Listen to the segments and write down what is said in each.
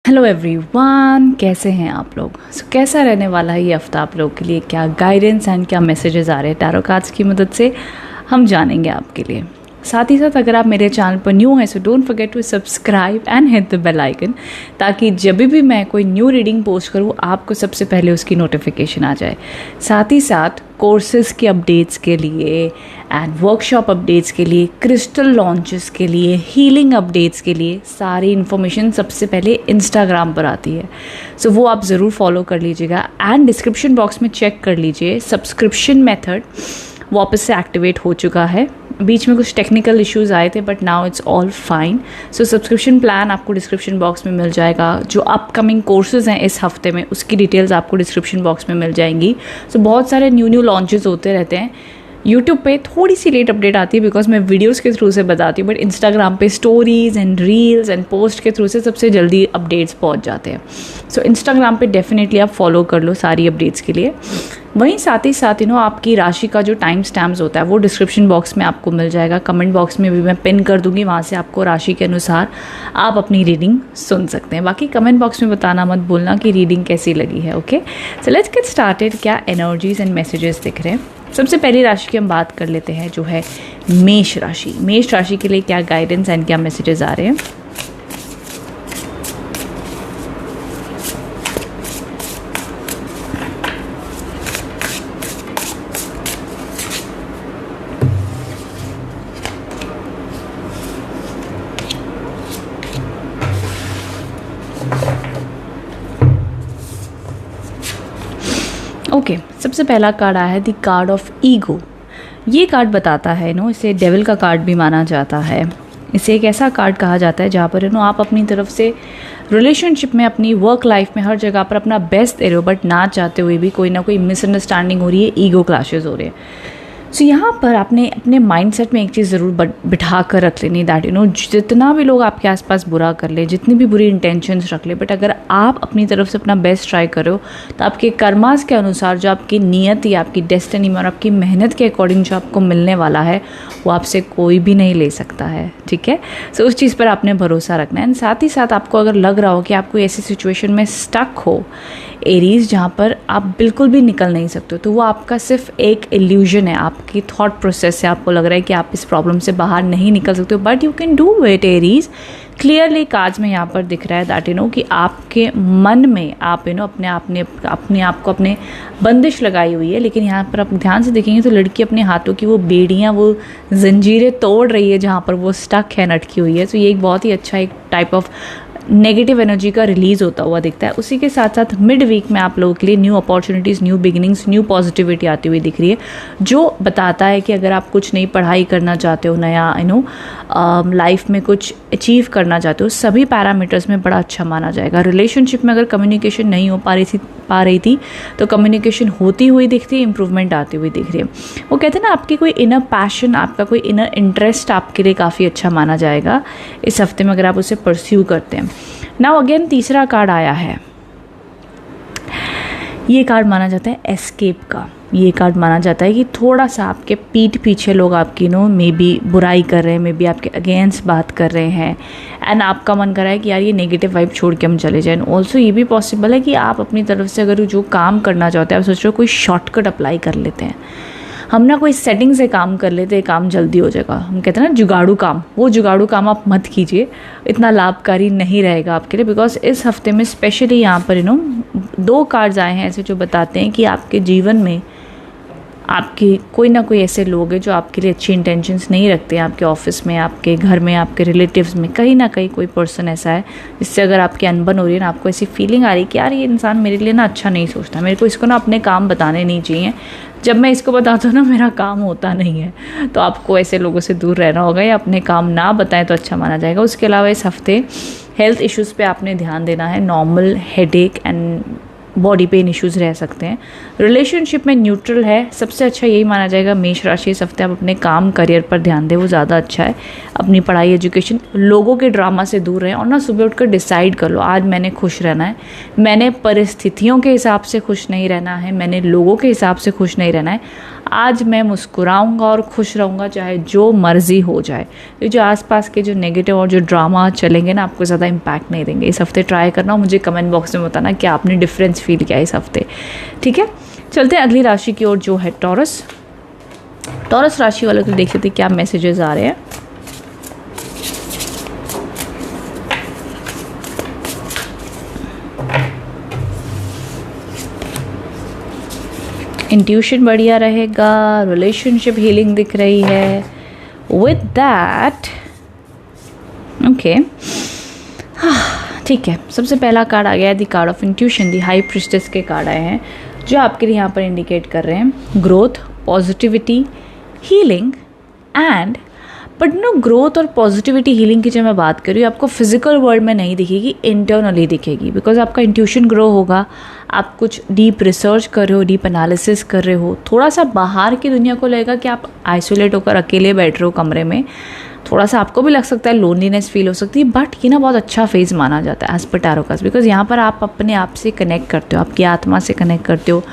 Hello everyone, कैसे हैं आप लोग। कैसा रहने वाला है ये हफ्ता आप लोगों के लिए, क्या गाइडेंस एंड क्या मैसेजेस आ रहे हैं टैरो कार्ड्स की मदद से, हम जानेंगे आपके लिए। साथ ही साथ अगर आप मेरे चैनल पर न्यू हैं so don't forget to subscribe and hit the bell icon, ताकि जब भी मैं कोई न्यू रीडिंग पोस्ट करूँ आपको सबसे पहले उसकी नोटिफिकेशन आ जाए। साथ ही साथ कोर्सेज़ के अपडेट्स के लिए एंड वर्कशॉप अपडेट्स के लिए, क्रिस्टल लॉन्चेस के लिए, हीलिंग अपडेट्स के लिए सारी इन्फॉर्मेशन सबसे पहले इंस्टाग्राम पर आती है। सो वो आप ज़रूर फॉलो कर लीजिएगा एंड डिस्क्रिप्शन बॉक्स में चेक कर लीजिए, सब्सक्रिप्शन मेथड वापस से एक्टिवेट हो चुका है। बीच में कुछ टेक्निकल इश्यूज़ आए थे but now it's all fine. So subscription plan आपको डिस्क्रिप्शन बॉक्स में मिल जाएगा। जो अपकमिंग कोर्सेज़ हैं इस हफ्ते में उसकी डिटेल्स आपको डिस्क्रिप्शन बॉक्स में मिल जाएंगी। सो बहुत सारे न्यू लॉन्चेस होते रहते हैं। यूट्यूब पे थोड़ी सी लेट अपडेट आती है बिकॉज मैं वीडियोस के थ्रू से बताती हूँ, बट इंस्टाग्राम पे stories and reels and post के थ्रू से सबसे जल्दी अपडेट्स पहुँच जाते हैं। सो इंस्टाग्राम पे डेफिनेटली आप फॉलो कर लो सारी अपडेट्स के लिए। वहीं साथ ही साथ आपकी राशि का जो टाइम स्टैम्प्स होता है वो डिस्क्रिप्शन बॉक्स में आपको मिल जाएगा। कमेंट बॉक्स में भी मैं पिन कर दूंगी, वहाँ से आपको राशि के अनुसार आप अपनी रीडिंग सुन सकते हैं। बाकी कमेंट बॉक्स में बताना मत भूलना कि रीडिंग कैसी लगी है। Okay, so let's get started. क्या एनर्जीज एंड मैसेजेस दिख रहे हैं। सबसे पहली राशि की हम बात कर लेते हैं जो है मेष राशि। मेष राशि के लिए क्या गाइडेंस एंड क्या मैसेजेस आ रहे हैं। ओके, सबसे पहला कार्ड आया है द कार्ड ऑफ ईगो। ये कार्ड बताता है इसे डेविल का कार्ड भी माना जाता है। इसे एक ऐसा कार्ड कहा जाता है जहाँ पर आप अपनी तरफ से रिलेशनशिप में, अपनी वर्क लाइफ में, हर जगह पर अपना बेस्ट दे रहे हो, बट ना चाहते हुए भी कोई ना कोई मिसअंडरस्टैंडिंग हो रही है, ईगो क्लैशेस हो रहे हैं। सो यहाँ पर आपने अपने माइंडसेट में एक चीज़ ज़रूर बिठा कर रख लेनी, दैट जितना भी लोग आपके आसपास बुरा कर ले, जितनी भी बुरी इंटेंशंस रख ले, बट अगर आप अपनी तरफ से अपना बेस्ट ट्राई करो तो आपके कर्मास के अनुसार जो आपकी नियत या आपकी डेस्टिनी में और आपकी मेहनत के अकॉर्डिंग जो आपको मिलने वाला है वो आपसे कोई भी नहीं ले सकता है। ठीक है, सो उस चीज़ पर आपने भरोसा रखना है। साथ ही साथ आपको अगर लग रहा हो कि आप कोई ऐसी सिचुएशन में स्टक हो एरीज जहाँ पर आप बिल्कुल भी निकल नहीं सकते, तो वो आपका सिर्फ एक इल्यूजन है, आपकी थॉट प्रोसेस से आपको लग रहा है कि आप इस प्रॉब्लम से बाहर नहीं निकल सकते हो, but you can do it Aries. Clearly cards में यहाँ पर दिख रहा है दैट कि आपके मन में आप अपने आप को अपने बंदिश लगाई हुई है। लेकिन यहाँ पर आप ध्यान से देखेंगे तो लड़की अपने हाथों की वो बेड़ियाँ, वो जंजीरें तोड़ रही है जहाँ पर वो स्टक है, लटकी हुई है। तो ये एक बहुत ही अच्छा एक टाइप ऑफ नेगेटिव एनर्जी का रिलीज़ होता हुआ दिखता है। उसी के साथ साथ मिड वीक में आप लोगों के लिए new opportunities, new beginnings, new positivity आती हुई दिख रही है, जो बताता है कि अगर आप कुछ नई पढ़ाई करना चाहते हो, नया लाइफ में कुछ अचीव करना चाहते हो, सभी पैरामीटर्स में बड़ा अच्छा माना जाएगा। रिलेशनशिप में अगर कम्युनिकेशन नहीं हो पा रही थी तो कम्युनिकेशन होती हुई दिखती है, इंप्रूवमेंट आती हुई दिख रही है। वो कहते हैं ना, आपकी कोई इनर पैशन, आपका कोई इनर इंटरेस्ट आपके लिए काफ़ी अच्छा माना जाएगा इस हफ्ते में अगर आप उसे परस्यू करते हैं। नाउ अगेन तीसरा कार्ड आया है, ये कार्ड माना जाता है एस्केप का। ये कार्ड माना जाता है कि थोड़ा सा आपके पीठ पीछे लोग आपकी मे बी बुराई कर रहे हैं, मे बी आपके अगेंस्ट बात कर रहे हैं, एंड आपका मन कर रहा है कि यार ये नेगेटिव वाइब छोड़ के हम चले जाएं। ऑल्सो ये भी पॉसिबल है कि आप अपनी तरफ से अगर जो काम करना चाहते हैं, आप सोच रहे हो कोई शॉर्टकट अप्लाई कर लेते हैं, हम ना कोई सेटिंग से काम कर लेते हैं, काम जल्दी हो जाएगा। हम कहते हैं ना जुगाड़ू काम, वो जुगाड़ू काम आप मत कीजिए, इतना लाभकारी नहीं रहेगा आपके लिए। बिकॉज इस हफ्ते में स्पेशली यहाँ पर दो कार्ड्स आए हैं ऐसे जो बताते हैं कि आपके जीवन में आपके कोई ना कोई ऐसे लोग हैं जो आपके लिए अच्छी इंटेंशंस नहीं रखते हैं। आपके ऑफिस में, आपके घर में, आपके रिलेटिव्स में कहीं ना कहीं कोई पर्सन ऐसा है जिससे अगर आपकी अनबन हो रही है ना, आपको ऐसी फीलिंग आ रही है कि यार ये इंसान मेरे लिए ना अच्छा नहीं सोचता, मेरे को इसको ना अपने काम बताने नहीं चाहिए, जब मैं इसको बताता हूँ ना मेरा काम होता नहीं है। तो आपको ऐसे लोगों से दूर रहना होगा या अपने काम ना बताएं तो अच्छा माना जाएगा। उसके अलावा इस हफ्ते हेल्थ इश्यूज़ पे आपने ध्यान देना है। Normal headache and body pain issues रह सकते हैं। रिलेशनशिप में न्यूट्रल है, सबसे अच्छा यही माना जाएगा। मेष राशि इस हफ्ते आप अपने काम करियर पर ध्यान दें, वो ज़्यादा अच्छा है। अपनी पढ़ाई एजुकेशन, लोगों के ड्रामा से दूर रहें और ना सुबह उठकर डिसाइड कर लो आज मैंने खुश रहना है, मैंने परिस्थितियों के हिसाब से खुश नहीं रहना है, मैंने लोगों के हिसाब से खुश नहीं रहना है, आज मैं मुस्कुराऊंगा और खुश रहूँगा चाहे जो मर्जी हो जाए। ये जो आसपास के जो नेगेटिव और जो ड्रामा चलेंगे ना आपको ज़्यादा इम्पैक्ट नहीं देंगे। इस हफ्ते ट्राई करना और मुझे कमेंट बॉक्स में बताना कि आपने डिफरेंस फील किया इस हफ्ते। ठीक है, चलते हैं अगली राशि की ओर जो है टॉरस। टॉरस राशि वालों को देख लेते क्या मैसेजेस आ रहे हैं। इंट्यूशन बढ़िया रहेगा, रिलेशनशिप हीलिंग दिख रही है। विद दैट ओके, ठीक है, सबसे पहला कार्ड आ गया the card of intuition. The high priestess के कार्ड आए हैं जो आपके लिए यहाँ पर इंडिकेट कर रहे हैं growth, positivity, healing and but no growth और पॉजिटिविटी हीलिंग की जब मैं बात कर रही हूँ आपको फिजिकल वर्ल्ड में नहीं दिखेगी, इंटरनली दिखेगी। बिकॉज आपका इंट्यूशन ग्रो होगा, आप कुछ डीप रिसर्च कर रहे हो, डीप एनालिसिस कर रहे हो, थोड़ा सा बाहर की दुनिया को लगेगा कि आप आइसोलेट होकर अकेले बैठ रहे हो कमरे में, थोड़ा सा आपको भी लग सकता है, लोनलीनेस फील हो सकती है, बट ये ना बहुत अच्छा फेज़ माना जाता है एज पर टैरोकास्ट। बिकॉज यहाँ पर आप अपने आप से कनेक्ट करते हो, आपकी आत्मा से कनेक्ट करते हो,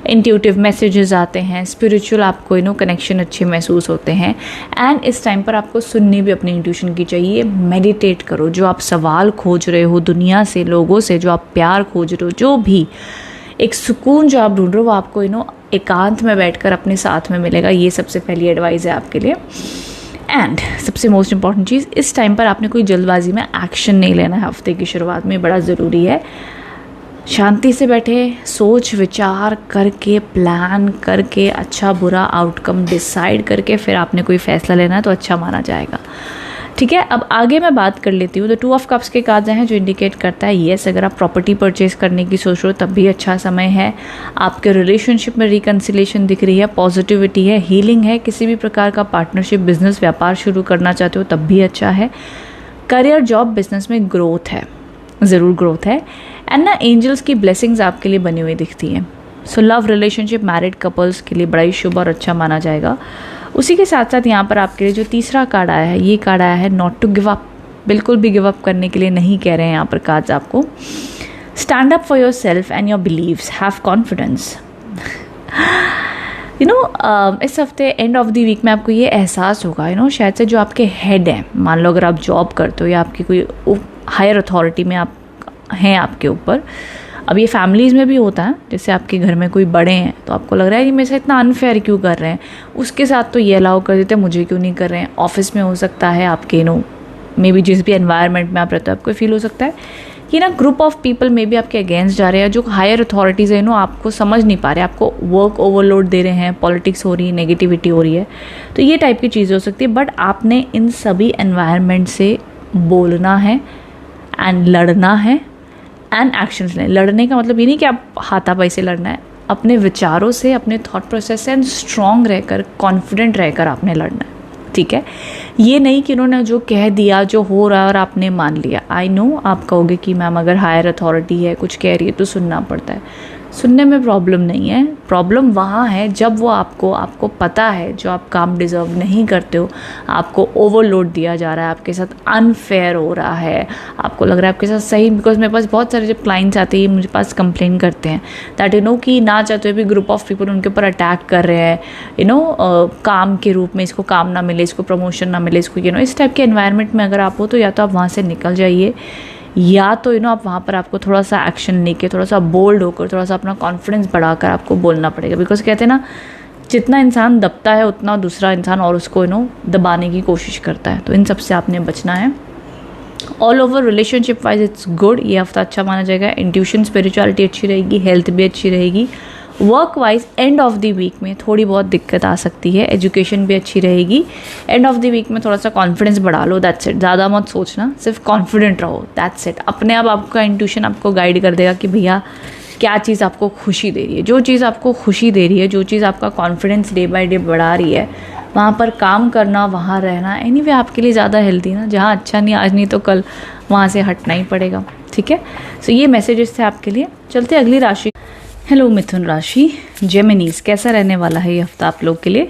इंट्यूटिव मैसेजेस आते हैं, स्पिरिचुअल आपको कनेक्शन अच्छे महसूस होते हैं। एंड इस टाइम पर आपको सुननी भी अपनी इंट्यूशन की चाहिए। मेडिटेट करो, जो आप सवाल खोज रहे हो दुनिया से, लोगों से, जो आप प्यार खोज रहे हो, जो भी एक सुकून जो आप ढूंढ रहे हो वो आपको एकांत में बैठकर अपने साथ में मिलेगा। ये सबसे पहली एडवाइस है आपके लिए। एंड सबसे मोस्ट इंपॉर्टेंट चीज़, इस टाइम पर आपने कोई जल्दबाजी में एक्शन नहीं लेना है। हफ्ते की शुरुआत में बड़ा ज़रूरी है शांति से बैठे, सोच विचार करके, प्लान करके, अच्छा बुरा आउटकम डिसाइड करके फिर आपने कोई फैसला लेना है तो अच्छा माना जाएगा। ठीक है, अब आगे मैं बात कर लेती हूँ। तो 2 ऑफ कप्स के कार्ड हैं जो इंडिकेट करता है येस, अगर आप प्रॉपर्टी परचेज करने की सोच रहे हो तब भी अच्छा समय है। आपके रिलेशनशिप में रिकन्सिलेशन दिख रही है, पॉजिटिविटी है, हीलिंग है। किसी भी प्रकार का पार्टनरशिप, बिजनेस, व्यापार शुरू करना चाहते हो तब भी अच्छा है। करियर, जॉब, बिजनेस में ग्रोथ है, ज़रूर ग्रोथ है। एंड ना एंजल्स की ब्लेसिंग्स आपके लिए बनी हुई दिखती हैं। So love, relationship, married couples के लिए बड़ा ही शुभ और अच्छा माना जाएगा। उसी के साथ साथ यहाँ पर आपके लिए जो तीसरा कार्ड आया है, ये कार्ड आया है नॉट टू गिव अप। बिल्कुल भी गिव अप करने के लिए नहीं कह रहे हैं यहाँ पर कार्ड्स आपको। Stand up for yourself and your beliefs, have confidence. इस हफ्ते एंड ऑफ द वीक में आपको ये एहसास होगा शायद से जो आपके हेड हैं, मान लो अगर आप जॉब करते हो या आपकी कोई हायर अथॉरिटी में आप हैं आपके ऊपर, अब ये फैमिलीज़ में भी होता है, जैसे आपके घर में कोई बड़े हैं तो आपको लग रहा है कि मेरे साथ इतना अनफेयर क्यों कर रहे हैं, उसके साथ तो ये अलाउ कर देते हैं, मुझे क्यों नहीं कर रहे हैं। ऑफिस में हो सकता है आपके मे बी जिस भी एनवायरनमेंट में आप रहते हो आपको फील हो सकता है कि ग्रुप ऑफ पीपल में भी आपके अगेंस्ट जा रहे हैं, जो हायर अथॉरिटीज़ है आपको समझ नहीं पा रहे, आपको वर्क ओवरलोड दे रहे हैं, पॉलिटिक्स हो रही है, नेगेटिविटी हो रही है, तो ये टाइप की चीज़ें हो सकती है। बट आपने इन सभी एनवायरनमेंट से बोलना है एंड लड़ना है एंड एक्शंस लें। लड़ने का मतलब ये नहीं कि आप हाथापाई से लड़ना है, अपने विचारों से, अपने थॉट प्रोसेस से एंड स्ट्रॉन्ग रहकर, कॉन्फिडेंट रहकर आपने लड़ना है। ठीक है, ये नहीं कि उन्होंने जो कह दिया, जो हो रहा है और आपने मान लिया। आई नो आप कहोगे कि मैम अगर हायर अथॉरिटी है कुछ कह रही है तो सुनना पड़ता है। सुनने में प्रॉब्लम नहीं है, प्रॉब्लम वहाँ है जब वो आपको पता है जो आप काम डिज़र्व नहीं करते हो, आपको ओवरलोड दिया जा रहा है, आपके साथ अनफेयर हो रहा है, आपको लग रहा है आपके साथ सही। बिकॉज मेरे पास बहुत सारे जब क्लाइंट्स आते हैं मुझे पास कंप्लेन करते हैं दैट कि ना चाहते हुए भी ग्रुप ऑफ पीपल उनके ऊपर अटैक कर रहे हैं काम के रूप में, इसको काम ना मिले, इसको प्रमोशन ना मिले, इसको इस टाइप के एनवायरनमेंट में अगर आप हो तो या तो आप वहाँ से निकल जाइए, या तो आप वहाँ पर आपको थोड़ा सा एक्शन लेके, थोड़ा सा बोल्ड होकर, थोड़ा सा अपना कॉन्फिडेंस बढ़ाकर आपको बोलना पड़ेगा। बिकॉज कहते हैं ना, जितना इंसान दबता है उतना दूसरा इंसान और उसको दबाने की कोशिश करता है। तो इन सब से आपने बचना है। All over relationship wise it's good, ये हफ्ता अच्छा माना जाएगा। इंट्यूशन, स्पिरिचुअलिटी अच्छी रहेगी, हेल्थ भी अच्छी रहेगी। Work wise end of the week में थोड़ी बहुत दिक्कत आ सकती है, एजुकेशन भी अच्छी रहेगी। एंड ऑफ द वीक में थोड़ा सा कॉन्फिडेंस बढ़ा लो, दैट्स इट। ज़्यादा मत सोचना, सिर्फ कॉन्फिडेंट रहो, दैट्स इट। अपने आप आपका इंट्यूशन आपको गाइड कर देगा कि भैया क्या चीज़ आपको खुशी दे रही है। जो चीज़ आपको खुशी दे रही है, जो चीज़ आपका कॉन्फिडेंस डे बाय डे बढ़ा रही है, वहाँ पर काम करना, वहाँ रहना एनीवे आपके लिए ज़्यादा हेल्दी ना। जहाँ अच्छा नहीं आज नहीं तो कल वहाँ से हटना ही पड़ेगा। ठीक है, सो ये मैसेजेस थे आपके लिए। चलते अगली राशि। हेलो मिथुन राशि, जेमिनीज, कैसा रहने वाला है ये हफ्ता आप लोग के लिए,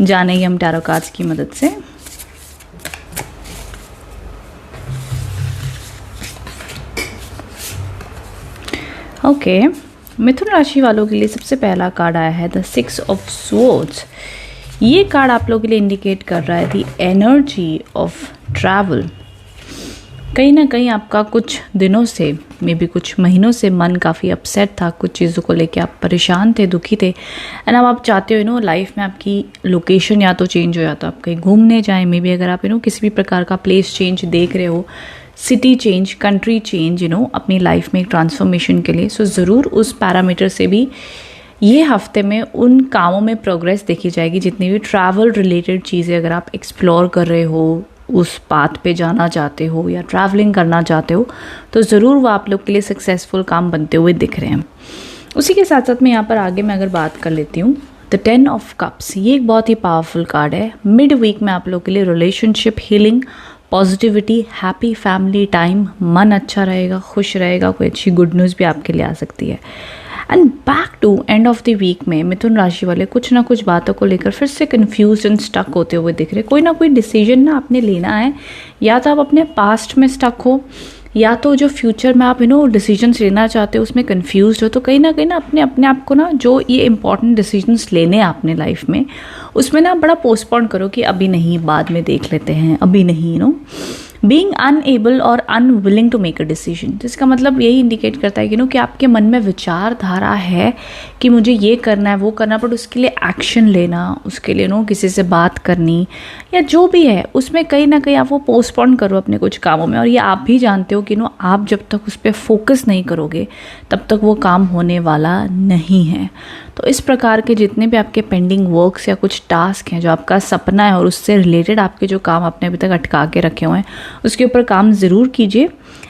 जानेंगे हम टैरो कार्ड्स की मदद से। ओके, मिथुन राशि वालों के लिए सबसे पहला कार्ड आया है द 6 ऑफ स्वॉर्ड्स। ये कार्ड आप लोगों के लिए इंडिकेट कर रहा है द एनर्जी ऑफ ट्रैवल। कहीं ना कहीं आपका कुछ दिनों से, मे बी कुछ महीनों से मन काफ़ी अपसेट था, कुछ चीज़ों को लेके आप परेशान थे, दुखी थे, एंड अब आप चाहते हो लाइफ में आपकी लोकेशन या तो चेंज हो, या तो आप कहीं घूमने जाएं, मे बी अगर आप किसी भी प्रकार का प्लेस चेंज देख रहे हो, सिटी चेंज, कंट्री चेंज, अपनी लाइफ में एक ट्रांसफॉर्मेशन के लिए, सो ज़रूर उस पैरामीटर से भी ये हफ्ते में उन कामों में प्रोग्रेस देखी जाएगी। जितनी भी ट्रैवल रिलेटेड चीज़ें अगर आप एक्सप्लोर कर रहे हो, उस पाथ पे जाना चाहते हो या ट्रैवलिंग करना चाहते हो, तो ज़रूर वो आप लोग के लिए सक्सेसफुल काम बनते हुए दिख रहे हैं। उसी के साथ साथ में यहाँ पर आगे मैं अगर बात कर लेती हूँ, द 10 ऑफ कप्स, ये एक बहुत ही पावरफुल कार्ड है। मिड वीक में आप लोग के लिए relationship healing, positivity, happy family time, मन अच्छा रहेगा, खुश रहेगा, कोई अच्छी गुड न्यूज़ भी आपके लिए आ सकती है। And back to end of the week में मिथुन राशि वाले कुछ ना कुछ बातों को लेकर फिर से कंफ्यूज एंड स्टक होते हुए दिख रहे। कोई ना कोई डिसीजन ना आपने लेना है, या तो आप अपने पास्ट में स्टक हो, या तो जो फ्यूचर में आप डिसीजंस लेना चाहते हो उसमें कंफ्यूज हो। तो कहीं ना अपने आप को जो ये इंपॉर्टेंट डिसीजंस लेने हैं अपने लाइफ में, उसमें बड़ा पोस्टपोन करो कि अभी नहीं, बाद में देख लेते हैं, अभी नहीं। बीइंग अनएबल और unwilling to make a decision, जिसका मतलब यही इंडिकेट करता है कि आपके मन में विचारधारा है कि मुझे ये करना है, वो करना, बट उसके लिए एक्शन लेना, उसके लिए किसी से बात करनी या जो भी है, उसमें कहीं ना कहीं आप वो पोस्टपोन करो अपने कुछ कामों में। और ये आप भी जानते हो कि आप जब तक उस पर फोकस नहीं करोगे तब तक वो काम होने वाला नहीं है। तो इस प्रकार के जितने भी आपके पेंडिंग वर्क्स या कुछ टास्क हैं, जो आपका सपना है और उससे रिलेटेड आपके जो काम आपने अभी तक अटका के रखे हुए हैं, उसके ऊपर काम ज़रूर कीजिए।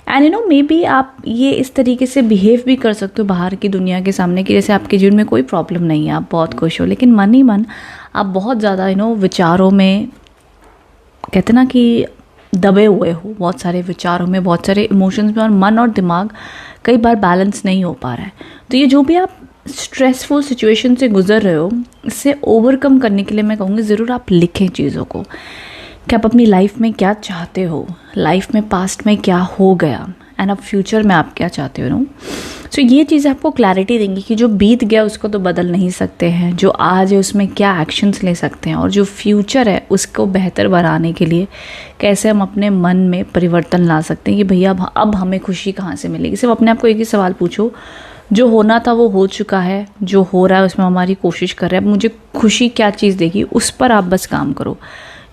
एंड मे बी आप ये इस तरीके से बिहेव भी कर सकते हो बाहर की दुनिया के सामने कि जैसे आपके जीवन में कोई प्रॉब्लम नहीं है, आप बहुत खुश हो, लेकिन मन ही मन आप बहुत ज़्यादा विचारों में, कहते ना कि दबे हुए हो, बहुत सारे विचारों में, बहुत सारे इमोशंस में, और मन और दिमाग कई बार बैलेंस नहीं हो पा रहा है। तो ये जो भी आप स्ट्रेसफुल सिचुएशन से गुजर रहे हो, इससे ओवरकम करने के लिए मैं कहूँगी ज़रूर आप लिखें चीज़ों को कि आप अपनी लाइफ में क्या चाहते हो, लाइफ में पास्ट में क्या हो गया, एंड अब फ्यूचर में आप क्या चाहते हो। सो ये चीज़ें आपको क्लैरिटी देंगी कि जो बीत गया उसको तो बदल नहीं सकते हैं, जो आज है उसमें क्या एक्शंस ले सकते हैं, और जो फ्यूचर है उसको बेहतर बनाने के लिए कैसे हम अपने मन में परिवर्तन ला सकते हैं कि भैया अब हमें खुशी कहाँ से मिलेगी। सिर्फ अपने आप को एक ही सवाल पूछो, जो होना था वो हो चुका है, जो हो रहा है उसमें हमारी कोशिश कर रहे हैं, अब मुझे खुशी क्या चीज़ देगी, उस पर आप बस काम करो।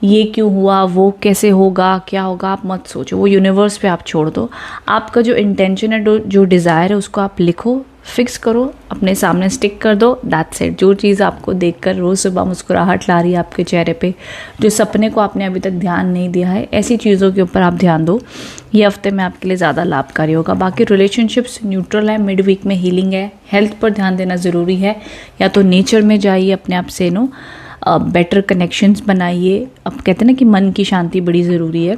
ये क्यों हुआ, वो कैसे होगा, क्या होगा, आप मत सोचो, वो यूनिवर्स पे आप छोड़ दो। आपका जो इंटेंशन है, जो डिज़ायर है, उसको आप लिखो, फिक्स करो, अपने सामने स्टिक कर दो, दैट्स इट। जो चीज़ आपको देखकर रोज़ सुबह मुस्कुराहट ला रही है आपके चेहरे पे, जो सपने को आपने अभी तक ध्यान नहीं दिया है, ऐसी चीज़ों के ऊपर आप ध्यान दो। ये हफ्ते में आपके लिए ज़्यादा लाभकारी होगा। बाकी रिलेशनशिप्स न्यूट्रल है, मिड वीक में हीलिंग है, हेल्थ पर ध्यान देना ज़रूरी है, या तो नेचर में जाइए, अपने आप से बेटर कनेक्शंस बनाइए। अब कहते हैं ना कि मन की शांति बड़ी ज़रूरी है।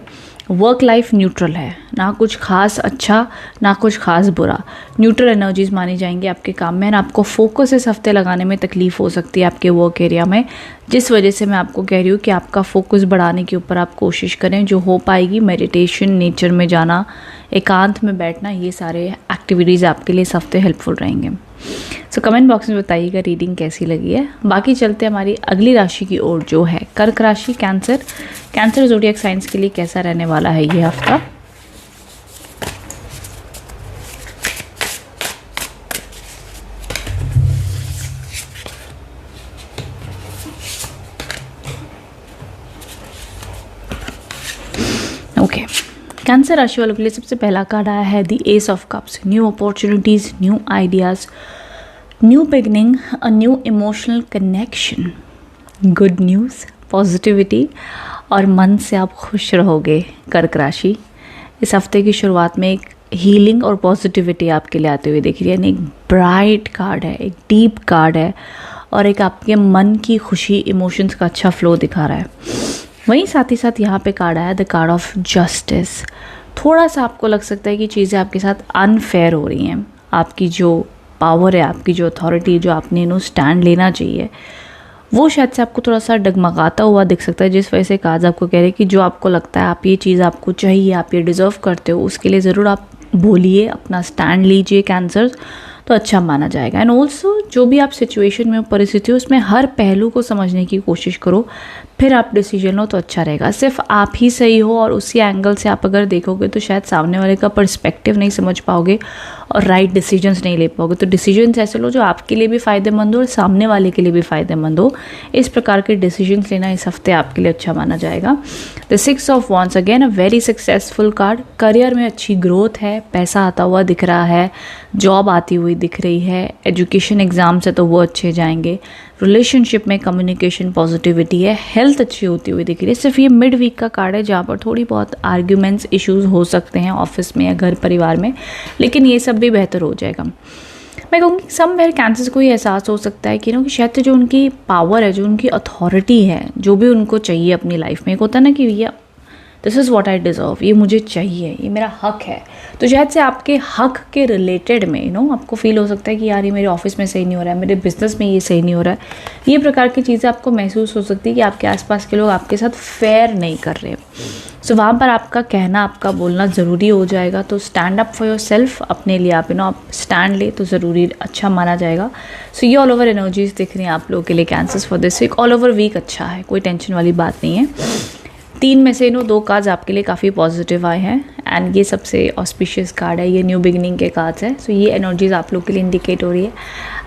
वर्क लाइफ न्यूट्रल है, ना कुछ खास अच्छा ना कुछ खास बुरा, न्यूट्रल एनर्जीज मानी जाएंगी आपके काम में। आपको फोकस इस हफ्ते लगाने में तकलीफ हो सकती है आपके वर्क एरिया में, जिस वजह से मैं आपको कह रही हूँ कि आपका फोकस बढ़ाने के ऊपर आप कोशिश करें। जो हो पाएगी, मेडिटेशन, नेचर में जाना, एकांत में बैठना, ये सारे एक्टिविटीज़ आपके लिए इस हफ्ते हेल्पफुल रहेंगे। सो कमेंट बॉक्स में बताइएगा रीडिंग कैसी लगी है। बाकी चलते हैं हमारी अगली राशि की ओर, जो है कर्क राशि, कैंसर ज़ोडिएक साइंस के लिए कैसा रहने वाला है ये हफ्ता। ओके, कैंसर राशि वालों के लिए सबसे पहला कार्ड आया है the S of cups. New opportunities, new ideas, new beginning, a new emotional connection, good news, positivity, और मन से आप खुश रहोगे। कर्क राशि इस हफ्ते की शुरुआत में एक हीलिंग और पॉजिटिविटी आपके लिए आते हुए दिख रही है। यानी एक ब्राइट कार्ड है, एक डीप कार्ड है, और एक आपके मन की खुशी, इमोशंस का अच्छा फ्लो दिखा रहा है। वहीं साथ ही साथ यहाँ पे कार्ड आया द कार्ड ऑफ जस्टिस। थोड़ा सा आपको लग सकता है कि चीज़ें आपके साथ अनफेयर हो रही हैं, आपकी जो पावर है, आपकी जो अथॉरिटी, जो आपने स्टैंड लेना चाहिए, वो शायद से आपको थोड़ा सा डगमगाता हुआ दिख सकता है, जिस वजह से कार्ड्स आपको कह रहे हैं कि जो आपको लगता है आप ये चीज़ आपको चाहिए, आप ये डिज़र्व करते हो, उसके लिए ज़रूर आप बोलिए, अपना स्टैंड लीजिए कैंसर, तो अच्छा माना जाएगा। एंड ऑल्सो जो भी आप सिचुएशन में हो, परिस्थिति हो, उसमें हर पहलू को समझने की कोशिश करो, फिर आप डिसीजन लो तो अच्छा रहेगा। सिर्फ आप ही सही हो और उसी एंगल से आप अगर देखोगे तो शायद सामने वाले का पर्सपेक्टिव नहीं समझ पाओगे और राइट डिसीजंस नहीं ले पाओगे। तो डिसीजंस ऐसे लो जो आपके लिए भी फ़ायदेमंद हो और सामने वाले के लिए भी फ़ायदेमंद हो। इस प्रकार के डिसीजंस लेना इस हफ्ते आपके लिए अच्छा माना जाएगा। The 6 of wands, again a very successful card. Career में अच्छी ग्रोथ है, पैसा आता हुआ दिख रहा है, जॉब आती हुई दिख रही है, एजुकेशन एग्ज़ाम्स है तो वो अच्छे जाएंगे, रिलेशनशिप में कम्युनिकेशन पॉजिटिविटी है, हेल्थ अच्छी होती हुई दिख रही है। सिर्फ ये मिड वीक का कार्ड है जहाँ पर थोड़ी बहुत आर्ग्यूमेंट्स, इश्यूज हो सकते हैं ऑफिस में या घर परिवार में, लेकिन ये सब भी बेहतर हो जाएगा। मैं कहूँगी समवेयर कैंसर्स को ये एहसास हो सकता है कि कि शायद जो उनकी पावर है, जो उनकी अथॉरिटी है, जो भी उनको चाहिए अपनी लाइफ में, एक होता है ना कि भैया this is what I deserve, ये मुझे चाहिए, ये मेरा हक है। तो शायद से आपके हक के रिलेटेड में आपको फील हो सकता है कि यार ये मेरे ऑफिस में सही नहीं हो रहा है, मेरे बिजनेस में ये सही नहीं हो रहा है। ये प्रकार की चीज़ें आपको महसूस हो सकती है कि आपके आसपास के लोग आपके साथ फेयर नहीं कर रहे। सो वहाँ पर आपका कहना, आपका बोलना ज़रूरी हो जाएगा। तो stand up for your self, अपने लिए आप स्टैंड ले तो ज़रूरी अच्छा माना जाएगा। सो ये ऑल ओवर एनर्जीज दिख रही हैं आप लोगों के लिए cancers for this week. All over week अच्छा है, कोई टेंशन वाली बात नहीं है। 3 में से 2 कार्ड्स आपके लिए काफ़ी पॉजिटिव आए हैं एंड ये सबसे ऑस्पिशियस कार्ड है, ये न्यू बिगिनिंग के कार्ड्स हैं। सो ये एनर्जीज आप लोग के लिए इंडिकेट हो रही है।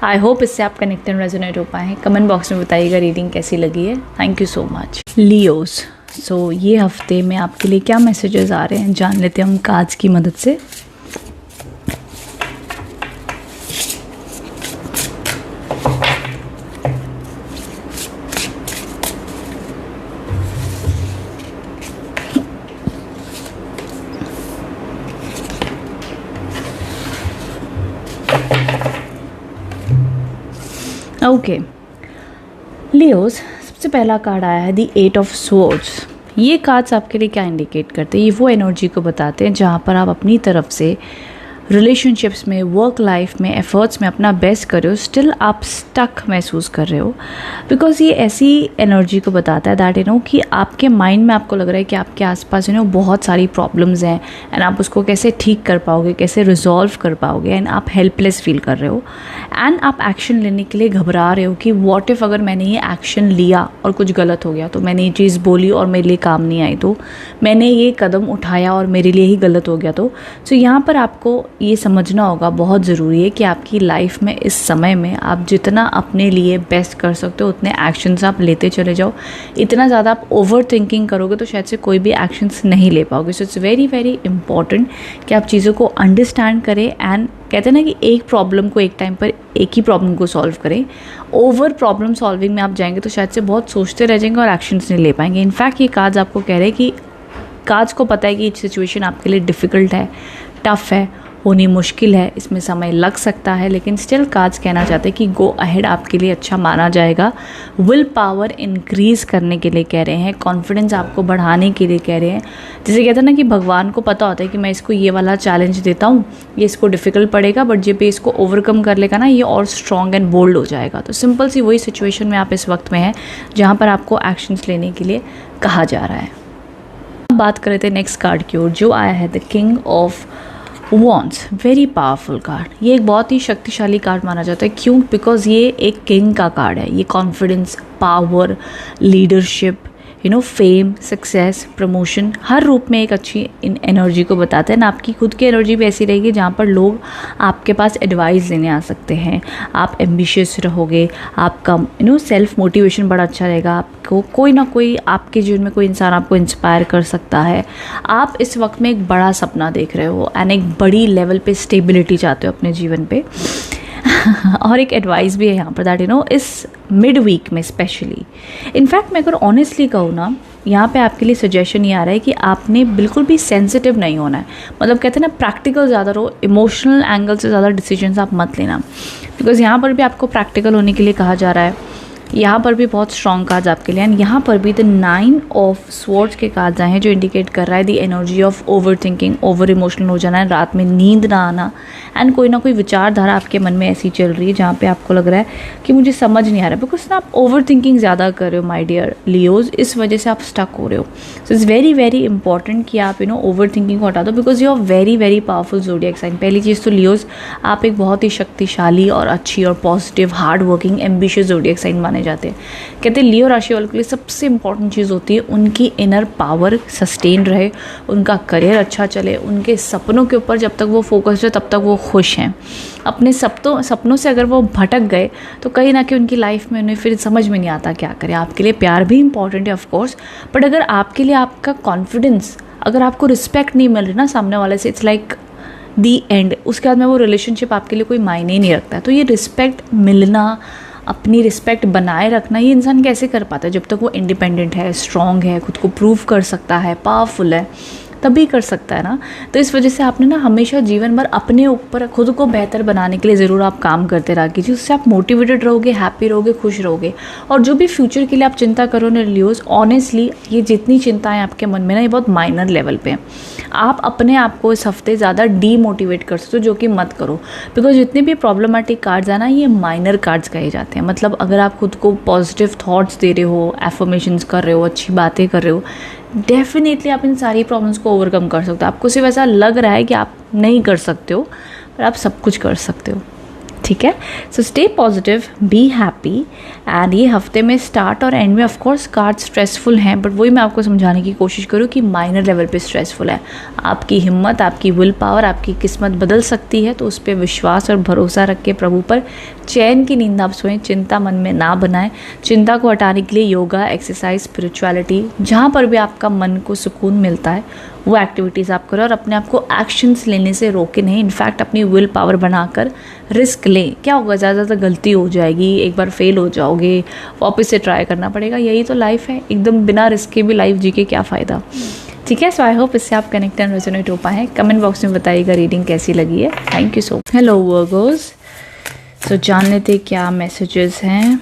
आई होप इससे आप कनेक्ट एंड रेजोनेट हो पाए हैं। कमेंट बॉक्स में बताइएगा रीडिंग कैसी लगी है। Thank you so much. Leos, so ये हफ्ते में आपके लिए क्या मैसेजेस आ रहे हैं जान लेते हैं हम कार्ड्स की मदद से। ओके लियोस, सबसे पहला कार्ड आया है द 8 ऑफ स्वॉर्ड्स। ये कार्ड्स आपके लिए क्या इंडिकेट करते हैं? ये वो एनर्जी को बताते हैं जहाँ पर आप अपनी तरफ से रिलेशनशिप्स में, वर्क लाइफ में, एफर्ट्स में अपना बेस्ट कर रहे हो, स्टिल आप स्टक महसूस कर रहे हो। बिकॉज ये ऐसी एनर्जी को बताता है दैट कि आपके माइंड में आपको लग रहा है कि आपके आसपास बहुत सारी प्रॉब्लम्स हैं एंड आप उसको कैसे ठीक कर पाओगे, कैसे रिजॉल्व कर पाओगे, एंड आप हेल्पलेस फील कर रहे हो एंड आप एक्शन लेने के लिए घबरा रहे हो कि व्हाट इफ़ अगर मैंने ये एक्शन लिया और कुछ गलत हो गया, तो मैंने ये चीज़ बोली और मेरे लिए काम नहीं आई, तो मैंने ये कदम उठाया और मेरे लिए ही गलत हो गया। तो यहाँ पर आपको ये समझना होगा, बहुत ज़रूरी है कि आपकी लाइफ में इस समय में आप जितना अपने लिए बेस्ट कर सकते हो उतने एक्शंस आप लेते चले जाओ। इतना ज़्यादा आप ओवर थिंकिंग करोगे तो शायद से कोई भी एक्शंस नहीं ले पाओगे। सो इट्स वेरी वेरी इंपॉर्टेंट कि आप चीज़ों को अंडरस्टैंड करें एंड कहते हैं ना कि एक प्रॉब्लम को एक टाइम पर एक ही प्रॉब्लम को सॉल्व करें। ओवर प्रॉब्लम सॉल्विंग में आप जाएंगे तो शायद से बहुत सोचते रह जाएंगे और एक्शंस नहीं ले पाएंगे। इनफैक्ट ये कार्ड्स आपको कह रहे हैं कि कार्ड्स को पता है कि सिचुएशन आपके लिए डिफ़िकल्ट है, टफ़ है, होनी मुश्किल है, इसमें समय लग सकता है, लेकिन स्टिल कार्ड्स कहना चाहते हैं कि गो अहेड आपके लिए अच्छा माना जाएगा। विल पावर इंक्रीज़ करने के लिए कह रहे हैं, कॉन्फिडेंस आपको बढ़ाने के लिए कह रहे हैं। जैसे कहते हैं ना कि भगवान को पता होता है कि मैं इसको ये वाला चैलेंज देता हूँ, ये इसको डिफ़िकल्ट पड़ेगा, बट जब ये इसको ओवरकम कर लेगा ना, ये और स्ट्रॉन्ग एंड बोल्ड हो जाएगा। तो सिंपल सी वही सिचुएशन में आप इस वक्त में हैं जहाँ पर आपको एक्शंस लेने के लिए कहा जा रहा है। अब बात कर रहे थे नेक्स्ट कार्ड की ओर, जो आया है the king of wands. Very powerful card. ये एक बहुत ही शक्तिशाली कार्ड माना जाता है। क्यों? बिकॉज ये एक किंग का कार्ड है। ये confidence, power, leadership, fame, success, promotion, हर रूप में एक अच्छी इन एनर्जी को बताते हैं ना। आपकी खुद की एनर्जी भी ऐसी रहेगी जहाँ पर लोग आपके पास एडवाइस लेने आ सकते हैं। आप एम्बिशियस रहोगे, आपका सेल्फ मोटिवेशन बड़ा अच्छा रहेगा। आपको कोई ना कोई आपके जीवन में कोई इंसान आपको इंस्पायर कर सकता है। आप इस वक्त में एक बड़ा सपना देख रहे हो एंड एक बड़ी लेवल पे स्टेबिलिटी चाहते हो अपने जीवन पे। और एक एडवाइस भी है यहाँ पर दैट इस मिड वीक में स्पेशली, इनफैक्ट मैं अगर ऑनेस्टली कहूँ ना, यहाँ पे आपके लिए सजेशन ये आ रहा है कि आपने बिल्कुल भी सेंसिटिव नहीं होना है। मतलब कहते हैं ना, प्रैक्टिकल ज़्यादा रहो, इमोशनल एंगल से ज़्यादा डिसीजंस आप मत लेना। बिकॉज यहाँ पर भी आपको प्रैक्टिकल होने के लिए कहा जा रहा है। यहाँ पर भी बहुत स्ट्रॉन्ग कार्ड्स आपके लिए, एंड यहाँ पर भी द 9 ऑफ स्वॉर्ड्स के कार्ड्स आए हैं जो इंडिकेट कर रहा है the energy of over thinking, over emotional हो जाना है, रात में नींद ना आना एंड कोई ना कोई विचारधारा आपके मन में ऐसी चल रही है जहाँ पे आपको लग रहा है कि मुझे समझ नहीं आ रहा, बिकॉज ना आप ओवर थिंकिंग ज़्यादा कर रहे हो माय डियर लियोज, इस वजह से आप स्टक हो रहे हो. So it's very very important कि आप ओवर थिंकिंग को हटा दो, because you are very very powerful zodiac sign. पहली चीज़ तो लियोज, आप एक बहुत ही शक्तिशाली और अच्छी और positive hard working ambitious zodiac sign माने जाते हैं. कहते हैं लियो राशि वालों के लिए सबसे इंपॉर्टेंट चीज़ होती है उनकी इनर पावर सस्टेन रहे, उनका करियर अच्छा चले, उनके सपनों के ऊपर जब तक वो फोकस्ड है तब तक वो खुश हैं. अपने सपनों से अगर वो भटक गए तो कहीं ना कहीं उनकी लाइफ में उन्हें फिर समझ में नहीं आता क्या करें. आपके लिए प्यार भी इंपॉर्टेंट है ऑफ कोर्स, बट अगर आपके लिए आपका कॉन्फिडेंस, अगर आपको रिस्पेक्ट नहीं मिल रही ना सामने वाले से, इट्स लाइक दी एंड. उसके बाद में वो रिलेशनशिप आपके लिए कोई मायने ही नहीं रखता है. तो ये रिस्पेक्ट मिलना, अपनी रिस्पेक्ट बनाए रखना, ये इंसान कैसे कर पाता है? जब तक वो इंडिपेंडेंट है, स्ट्रॉन्ग है, खुद को प्रूव कर सकता है, पावरफुल है, तभी कर सकता है ना. तो इस वजह से आपने ना हमेशा जीवन भर अपने ऊपर खुद को बेहतर बनाने के लिए ज़रूर आप काम करते रहा कीजिए. उससे आप मोटिवेटेड रहोगे, हैप्पी रहोगे, खुश रहोगे. और जो भी फ्यूचर के लिए आप चिंता करो ना लियोज, ऑनेस्टली ये जितनी चिंताएं आपके मन में ना, ये बहुत माइनर लेवल पे हैं. आप अपने आप को इस हफ्ते ज़्यादा डीमोटिवेट कर सकते हो, जो कि मत करो, बिकॉज जितने भी प्रॉब्लमेटिक कार्ड्स हैं ना, ये माइनर कार्ड्स कहे जाते हैं. मतलब अगर आप खुद को पॉजिटिव थॉट्स दे रहे हो, एफर्मेशंस कर रहे हो, अच्छी बातें कर रहे हो, डेफिनेटली आप इन सारी प्रॉब्लम्स को ओवरकम कर सकते हो. आपको सिर्फ ऐसा लग रहा है कि आप नहीं कर सकते हो, पर आप सब कुछ कर सकते हो. ठीक है. So stay positive, be happy. And ये हफ्ते में स्टार्ट और एंड में ऑफ कोर्स कार्ड स्ट्रेसफुल हैं, बट वही मैं आपको समझाने की कोशिश करूँ कि माइनर लेवल पे स्ट्रेसफुल है. आपकी हिम्मत, आपकी विल पावर, आपकी किस्मत बदल सकती है. तो उस पर विश्वास और भरोसा रख के प्रभु पर चैन की नींद आप सोएं. चिंता मन में ना बनाएं. चिंता को हटाने के लिए योगा, एक्सरसाइज, स्पिरिचुअलिटी, जहाँ पर भी आपका मन को सुकून मिलता है वो एक्टिविटीज़ आप करो. और अपने आप को एक्शंस लेने से रोके नहीं, इनफैक्ट अपनी विल पावर बनाकर रिस्क लें. क्या होगा, ज़्यादातर गलती हो जाएगी, एक बार फेल हो जाओगे, वापस से ट्राई करना पड़ेगा. यही तो लाइफ है. एकदम बिना रिस्क के भी लाइफ जी के क्या फ़ायदा. ठीक है. सो आई होप इससे आप कनेक्ट एंड रेजोनेट हो पाए. कमेंट बॉक्स में बताइएगा रीडिंग कैसी लगी है. Thank you so much. Hello Virgos. So जान लेते क्या मैसेजेस हैं.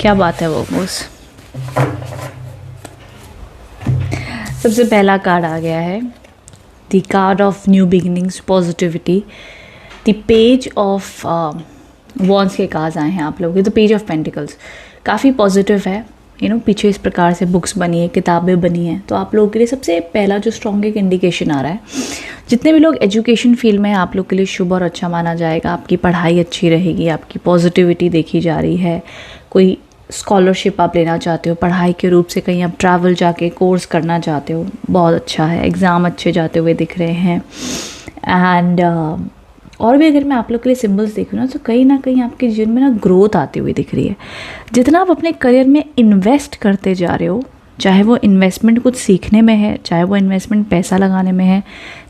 क्या बात है वर्गोज. सबसे पहला कार्ड आ गया है the card of new beginnings, positivity. The page of wands के कार्ड्स आए हैं आप लोगों के. द पेज ऑफ पेंटिकल्स काफ़ी पॉजिटिव है. पीछे इस प्रकार से बुक्स बनी है, किताबें बनी हैं. तो आप लोगों के लिए सबसे पहला जो स्ट्रॉन्ग एक इंडिकेशन आ रहा है, जितने भी लोग एजुकेशन फील्ड में हैं आप लोग के लिए शुभ और अच्छा माना जाएगा. आपकी पढ़ाई अच्छी रहेगी, आपकी पॉजिटिविटी देखी जा रही है. कोई स्कॉलरशिप आप लेना चाहते हो, पढ़ाई के रूप से कहीं आप ट्रैवल जाके कोर्स करना चाहते हो, बहुत अच्छा है. एग्ज़ाम अच्छे जाते हुए दिख रहे हैं. एंड और भी अगर मैं आप लोग के लिए सिंबल्स देखूँ ना, तो कहीं ना कहीं आपके जीवन में ना ग्रोथ आती हुई दिख रही है. जितना आप अपने करियर में इन्वेस्ट करते जा रहे हो, चाहे वो इन्वेस्टमेंट कुछ सीखने में है, चाहे वो इन्वेस्टमेंट पैसा लगाने में है,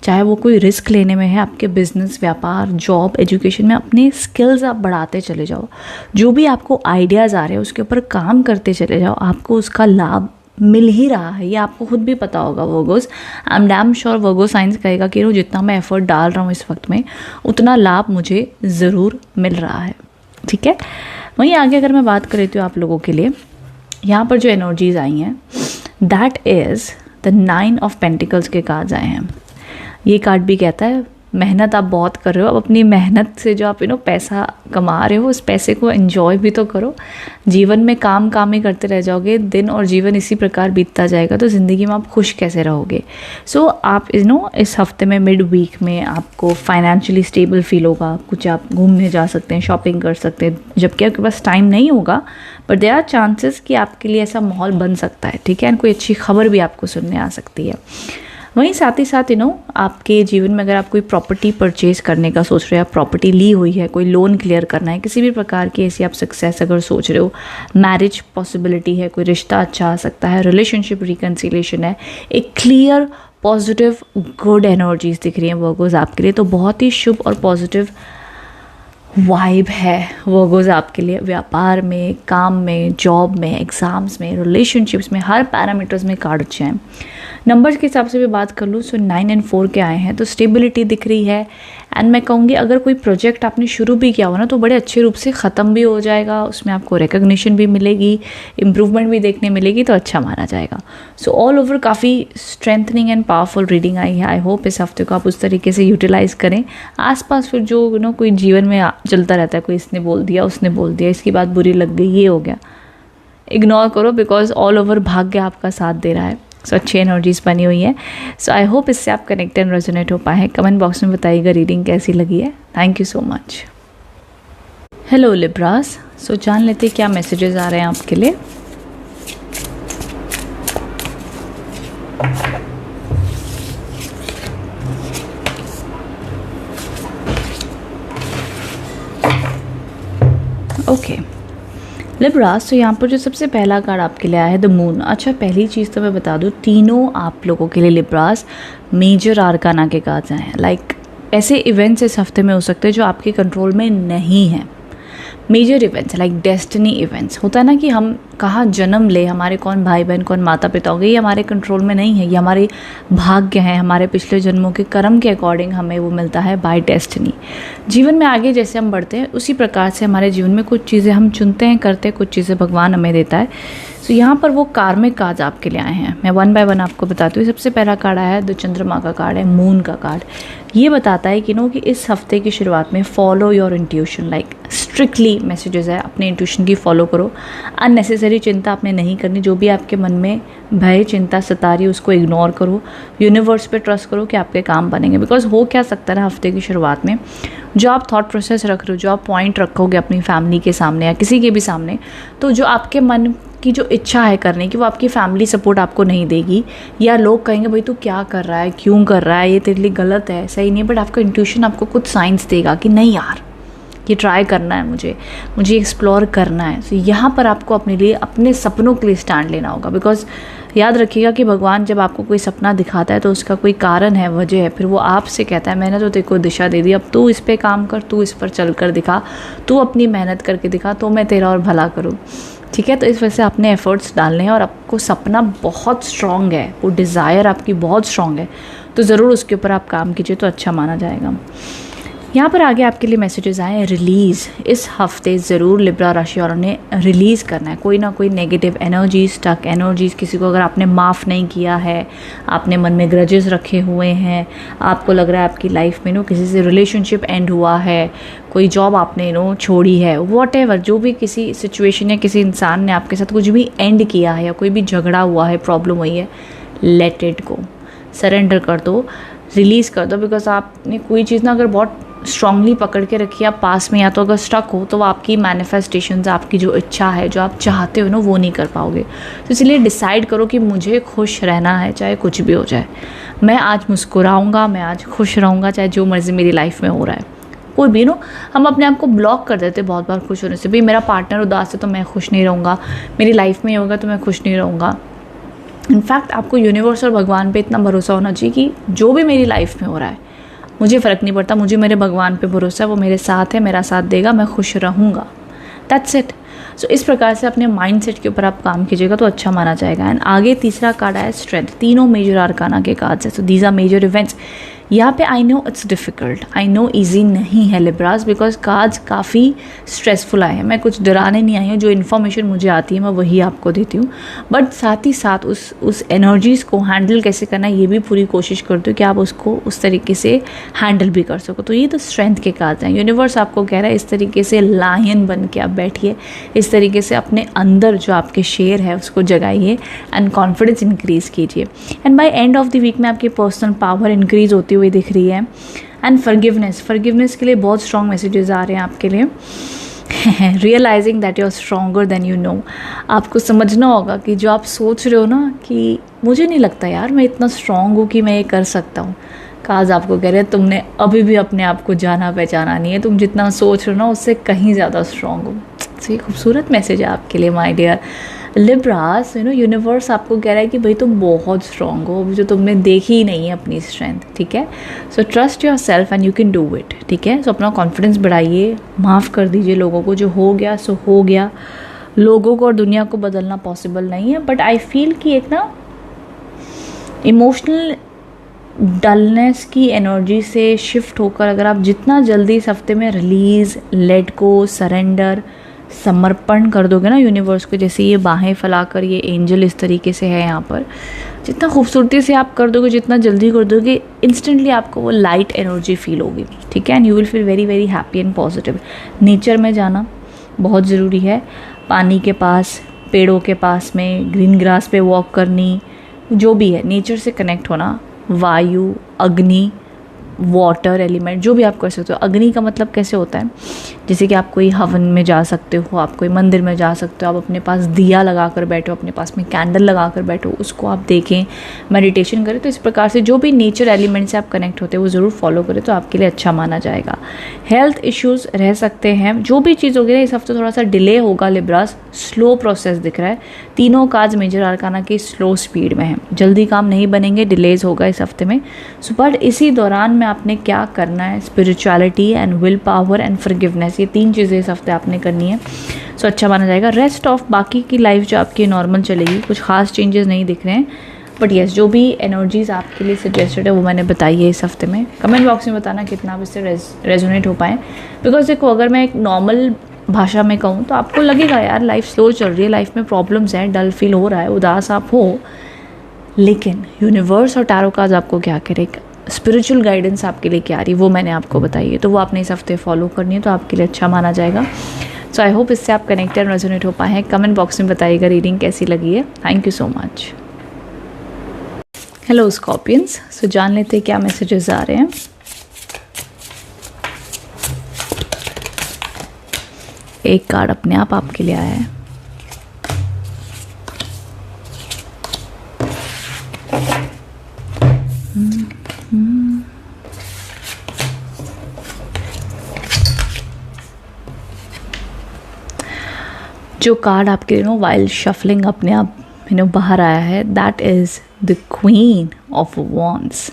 चाहे वो कोई रिस्क लेने में है, आपके बिजनेस, व्यापार, जॉब, एजुकेशन में अपने स्किल्स आप बढ़ाते चले जाओ. जो भी आपको आइडियाज़ आ रहे हैं उसके ऊपर काम करते चले जाओ. आपको उसका लाभ मिल ही रहा है, ये आपको खुद भी पता होगा Virgo's. I am damn sure Virgo science कहेगा कि जितना मैं एफर्ट डाल रहा हूँ इस वक्त में, उतना लाभ मुझे ज़रूर मिल रहा है. ठीक है. वहीं आगे अगर मैं बात कर रही हूँ आप लोगों के लिए, यहाँ पर जो एनर्जीज आई हैं, that is the 9 of Pentacles के कार्ड्स आए हैं. ये कार्ड भी कहता है मेहनत आप बहुत कर रहे हो. अब अपनी मेहनत से जो आप पैसा कमा रहे हो, उस पैसे को एंजॉय भी तो करो. जीवन में काम ही करते रह जाओगे, दिन और जीवन इसी प्रकार बीतता जाएगा, तो ज़िंदगी में आप खुश कैसे रहोगे. सो आप इस हफ्ते में मिड वीक में आपको फाइनेंशियली स्टेबल फील होगा. कुछ आप घूमने जा सकते हैं, शॉपिंग कर सकते हैं, जबकि आपके पास टाइम नहीं होगा, बट देयर आर चांसेस कि आपके लिए ऐसा माहौल बन सकता है. ठीक है. एंड कोई अच्छी खबर भी आपको सुनने आ सकती है. वहीं साथ ही साथ आपके जीवन में अगर आप कोई प्रॉपर्टी परचेज करने का सोच रहे हो, आप प्रॉपर्टी ली हुई है, कोई लोन क्लियर करना है, किसी भी प्रकार की ऐसी आप सक्सेस अगर सोच रहे हो, मैरिज पॉसिबिलिटी है, कोई रिश्ता अच्छा आ सकता है, रिलेशनशिप रिकन्सिलेशन है, एक क्लियर पॉजिटिव गुड एनर्जीज दिख रही हैं वर्गोज आपके लिए. तो बहुत ही शुभ और पॉजिटिव वाइब है वर्गोज आपके लिए. व्यापार में, काम में, जॉब में, एग्ज़ाम्स में, रिलेशनशिप्स में, हर पैरामीटर्स में कार्ड अच्छे हैं. नंबर्स के हिसाब से भी बात कर लूँ, सो 9 और 4 के आए हैं, तो स्टेबिलिटी दिख रही है. एंड मैं कहूँगी अगर कोई प्रोजेक्ट आपने शुरू भी किया हो ना तो बड़े अच्छे रूप से ख़त्म भी हो जाएगा, उसमें आपको रिकग्निशन भी मिलेगी, इम्प्रूवमेंट भी देखने मिलेगी, तो अच्छा माना जाएगा। सो ऑल ओवर काफ़ी स्ट्रेंथनिंग एंड पावरफुल रीडिंग आई है। आई होप इस हफ्ते को आप उस तरीके से यूटिलाइज़ करें। आसपास फिर जो कोई जीवन में चलता रहता है, कोई इसने बोल दिया, उसने बोल दिया, इसकी बात बुरी लग गई, ये हो गया, इग्नोर करो, बिकॉज ऑल ओवर भाग्य आपका साथ दे रहा है। सो अच्छी एनर्जीज बनी हुई है। सो आई होप इससे आप कनेक्ट एंड रेजोनेट हो पाए हैं। कमेंट बॉक्स में बताइएगा रीडिंग कैसी लगी है। Thank you so much. Hello Libras, so जान लेते क्या मैसेजेस आ रहे हैं आपके लिए। ओके लिब्रास, तो यहाँ पर जो सबसे पहला कार्ड आपके लिए आया है द मून। अच्छा, पहली चीज़ तो मैं बता दूँ, तीनों आप लोगों के लिए लिब्रास मेजर आर्काना के कार्ड्स हैं। लाइक ऐसे इवेंट्स इस हफ्ते में हो सकते हैं जो आपके कंट्रोल में नहीं हैं। Major events like destiny events, होता है ना कि हम कहाँ जन्म ले, हमारे कौन भाई बहन, कौन माता पिता होंगे, ये हमारे कंट्रोल में नहीं है। ये हमारे भाग्य हैं, हमारे पिछले जन्मों के कर्म के अकॉर्डिंग हमें वो मिलता है बाय डेस्टिनी। जीवन में आगे जैसे हम बढ़ते हैं उसी प्रकार से हमारे जीवन में कुछ चीज़ें हम चुनते हैं, करते हैं, कुछ चीज़ें भगवान हमें देता है। सो यहाँ पर वो कार्मिक कार्ड आपके लिए आए हैं। मैं वन बाय वन आपको बताती हूँ। सबसे पहला कार्ड आया है द चंद्रमा का कार्ड है, मून का कार्ड। ये बताता है कि इस हफ्ते की शुरुआत में follow your intuition, like strictly messages है, अपने इंट्यूशन की फॉलो करो। अननेसेसरी चिंता आपने नहीं करनी। जो भी आपके मन में भय चिंता सता रही है उसको इग्नोर करो। यूनिवर्स पे ट्रस्ट करो कि आपके काम बनेंगे। बिकॉज हो क्या सकता है ना, हफ्ते की शुरुआत में जो आप थॉट प्रोसेस रख रहे हो, जो आप पॉइंट रखोगे अपनी फैमिली के सामने या किसी के भी सामने, तो जो आपके मन की जो इच्छा है करने की वो आपकी फैमिली सपोर्ट आपको नहीं देगी, या लोग कहेंगे भाई तू क्या कर रहा है, क्यों कर रहा है, ये तेरे लिए गलत है, सही नहीं। बट आपका इंट्यूशन आपको कुछ साइंस देगा कि नहीं यार, ये ट्राई करना है, मुझे एक्सप्लोर करना है। तो यहाँ पर आपको अपने लिए, अपने सपनों के लिए स्टैंड लेना होगा। बिकॉज याद रखिएगा कि भगवान जब आपको कोई सपना दिखाता है तो उसका कोई कारण है, वजह है। फिर वो आपसे कहता है मैंने तो तेरे को दिशा दे दी, अब तू इस पे काम कर, तू इस पर चल कर दिखा, तू अपनी मेहनत करके दिखा, तो मैं तेरा और भला करूँ। ठीक है, तो इस वजह से आपने एफर्ट्स डालने हैं और आपको सपना बहुत स्ट्रॉन्ग है, वो डिज़ायर आपकी बहुत स्ट्रॉन्ग है, तो ज़रूर उसके ऊपर आप काम कीजिए तो अच्छा माना जाएगा। यहाँ पर आगे आपके लिए मैसेजेस आए हैं रिलीज़। इस हफ्ते ज़रूर लिब्रा राशि वालों ने रिलीज़ करना है कोई ना कोई नेगेटिव एनर्जीज, स्टक एनर्जीज। किसी को अगर आपने माफ़ नहीं किया है, आपने मन में ग्रजेस रखे हुए हैं, आपको लग रहा है आपकी लाइफ में किसी से रिलेशनशिप एंड हुआ है, कोई जॉब आपने छोड़ी है, वॉटएवर, जो भी किसी सिचुएशन या किसी इंसान ने आपके साथ कुछ भी एंड किया है या कोई भी झगड़ा हुआ है, प्रॉब्लम हुई है, लेट इट गो, सरेंडर कर दो, रिलीज़ कर दो। बिकॉज आपने कोई चीज़ ना अगर बहुत स्ट्रांगली पकड़ के रखी आप पास में, या तो अगर स्टक हो तो वो आपकी मैनिफेस्टेशंस, आपकी जो इच्छा है, जो आप चाहते हो वो नहीं कर पाओगे। तो इसलिए डिसाइड करो कि मुझे खुश रहना है, चाहे कुछ भी हो जाए। मैं आज मुस्कुराऊंगा, मैं आज खुश रहूँगा, चाहे जो मर्ज़ी मेरी लाइफ में हो रहा है। कोई भी हम अपने आप को ब्लॉक कर देते बहुत बार खुश होने से। भाई मेरा पार्टनर उदास है तो मैं खुश नहीं रहूँगा, मेरी लाइफ में होगा तो मैं खुश नहीं रहूँगा। इनफैक्ट आपको यूनिवर्स और भगवान पे इतना भरोसा होना चाहिए कि जो भी मेरी लाइफ में हो रहा है मुझे फ़र्क नहीं पड़ता, मुझे मेरे भगवान पे भरोसा है, वो मेरे साथ है, मेरा साथ देगा, मैं खुश रहूँगा, दैट्स इट। सो इस प्रकार से अपने माइंडसेट के ऊपर आप काम कीजिएगा तो अच्छा माना जाएगा। एंड आगे तीसरा कार्ड आया स्ट्रेंथ। तीनों मेजर आर्काना के कार्ड्स है, so these are major events. यहाँ पे I know it's difficult, I know easy नहीं है लिब्रास, बिकॉज कार्ड्स काफ़ी स्ट्रेसफुल आए हैं। मैं कुछ डराने नहीं आई हूँ, जो इन्फॉर्मेशन मुझे आती है मैं वही आपको देती हूँ, बट साथ ही साथ उस एनर्जीज़ को हैंडल कैसे करना है ये भी पूरी कोशिश करती हूँ कि आप उसको उस तरीके से हैंडल भी कर सको। तो ये तो स्ट्रेंथ के कार्ड्स हैं। यूनिवर्स आपको कह रहा है इस तरीके से लायन बन के आप बैठिए, इस तरीके से अपने अंदर जो आपके शेर है उसको जगाइए एंड कॉन्फिडेंस इंक्रीज़ कीजिए। And by end of the week में आपकी पर्सनल पावर इंक्रीज़ होती हुई दिख रही है। एंड फॉरगिवनेस के लिए बहुत स्ट्रॉन्ग मैसेजेस आ रहे हैं आपके लिए। Realising that you are stronger than you know. आपको समझना होगा कि जो आप सोच रहे हो ना कि मुझे नहीं लगता यार मैं इतना स्ट्रॉन्ग हूँ कि मैं ये कर सकता हूँ, काज आपको कह रहे हैं तुमने अभी भी अपने आप को जाना पहचाना नहीं है, तुम जितना सोच रहे हो ना उससे कहीं ज़्यादा स्ट्रॉन्ग हो। तो ये खूबसूरत मैसेज है आपके लिए माय डियर लिब्रास। यूनिवर्स आपको कह रहा है कि भाई तुम बहुत स्ट्रॉन्ग हो, जो तुमने देखी ही नहीं है अपनी स्ट्रेंथ। ठीक है, so trust your self and you can do it. ठीक है, सो अपना कॉन्फिडेंस बढ़ाइए, माफ़ कर दीजिए लोगों को, जो हो गया सो हो गया। लोगों को और दुनिया को बदलना पॉसिबल नहीं है, बट आई फील कि एक ना इमोशनल डलनेस की एनर्जी से शिफ्ट होकर अगर आप जितना जल्दी इस हफ्ते में रिलीज़, लेट गो, सरेंडर, समर्पण कर दोगे ना यूनिवर्स को, जैसे ये बाहें फैलाकर ये एंजल इस तरीके से है यहाँ पर, जितना खूबसूरती से आप कर दोगे, जितना जल्दी कर दोगे, इंस्टेंटली आपको वो लाइट एनर्जी फील होगी, ठीक है। And you will feel very very happy and positive. Nature में जाना बहुत ज़रूरी है, पानी के पास, पेड़ों के पास में, ग्रीन ग्रास पे वॉक करनी, जो भी है नेचर से कनेक्ट होना, वायु, अग्नि, वाटर एलिमेंट, जो भी आप कर सकते हो। अग्नि का मतलब कैसे होता है, जैसे कि आप कोई हवन में जा सकते हो, आप कोई मंदिर में जा सकते हो, आप अपने पास दिया लगा कर बैठो, अपने पास में कैंडल लगा कर बैठो, उसको आप देखें, मेडिटेशन करें। तो इस प्रकार से जो भी नेचर एलिमेंट से आप कनेक्ट होते हैं वो ज़रूर फॉलो करें, तो आपके लिए अच्छा माना जाएगा। हेल्थ इश्यूज़ रह सकते हैं, जो भी चीज़ होगी ना इस हफ्ते थोड़ा सा डिले होगा। लिब्रास, स्लो प्रोसेस दिख रहा है, तीनों काज मेजर आर्काना की स्लो स्पीड में है, जल्दी काम नहीं बनेंगे, डिलेज होगा इस हफ्ते में। सो बट इसी दौरान में आपने क्या करना है, spirituality and will power and forgiveness, ये 3 चीज़ें इस हफ्ते आपने करनी है, सो अच्छा माना जाएगा। रेस्ट ऑफ बाकी की लाइफ जो आपकी नॉर्मल चलेगी, कुछ खास चेंजेस नहीं दिख रहे हैं, बट येस जो भी एनर्जीज आपके लिए सजेस्टेड है वो मैंने बताई है इस हफ्ते में। कमेंट बॉक्स में बताना कितना आप इससे रेजोनेट हो पाएँ, बिकॉज देखो अगर मैं एक नॉर्मल भाषा में कहूँ तो आपको लगेगा यार लाइफ स्लो चल रही है, लाइफ में प्रॉब्लम्स हैं, डल फील हो रहा है, उदास आप हो, लेकिन यूनिवर्स और टैरो कार्ड्स आपको क्या करेगा, स्पिरिचुअल गाइडेंस आपके लिए क्या आ रही है वो मैंने आपको बताई है, तो वो आपने इस हफ्ते फॉलो करनी है, तो आपके लिए अच्छा माना जाएगा। सो आई होप इससे आप कनेक्टेड रेजोनेट हो पाए हैं। कमेंट बॉक्स में बताइएगा रीडिंग कैसी लगी है। Thank you so much. Hello Scorpions, so जान लेते हैं क्या मैसेजेस आ रहे हैं। एक कार्ड अपने आप आपके लिए आया है, जो कार्ड आपके वाइल शफलिंग अपने आप बाहर आया है, that is the Queen of wands.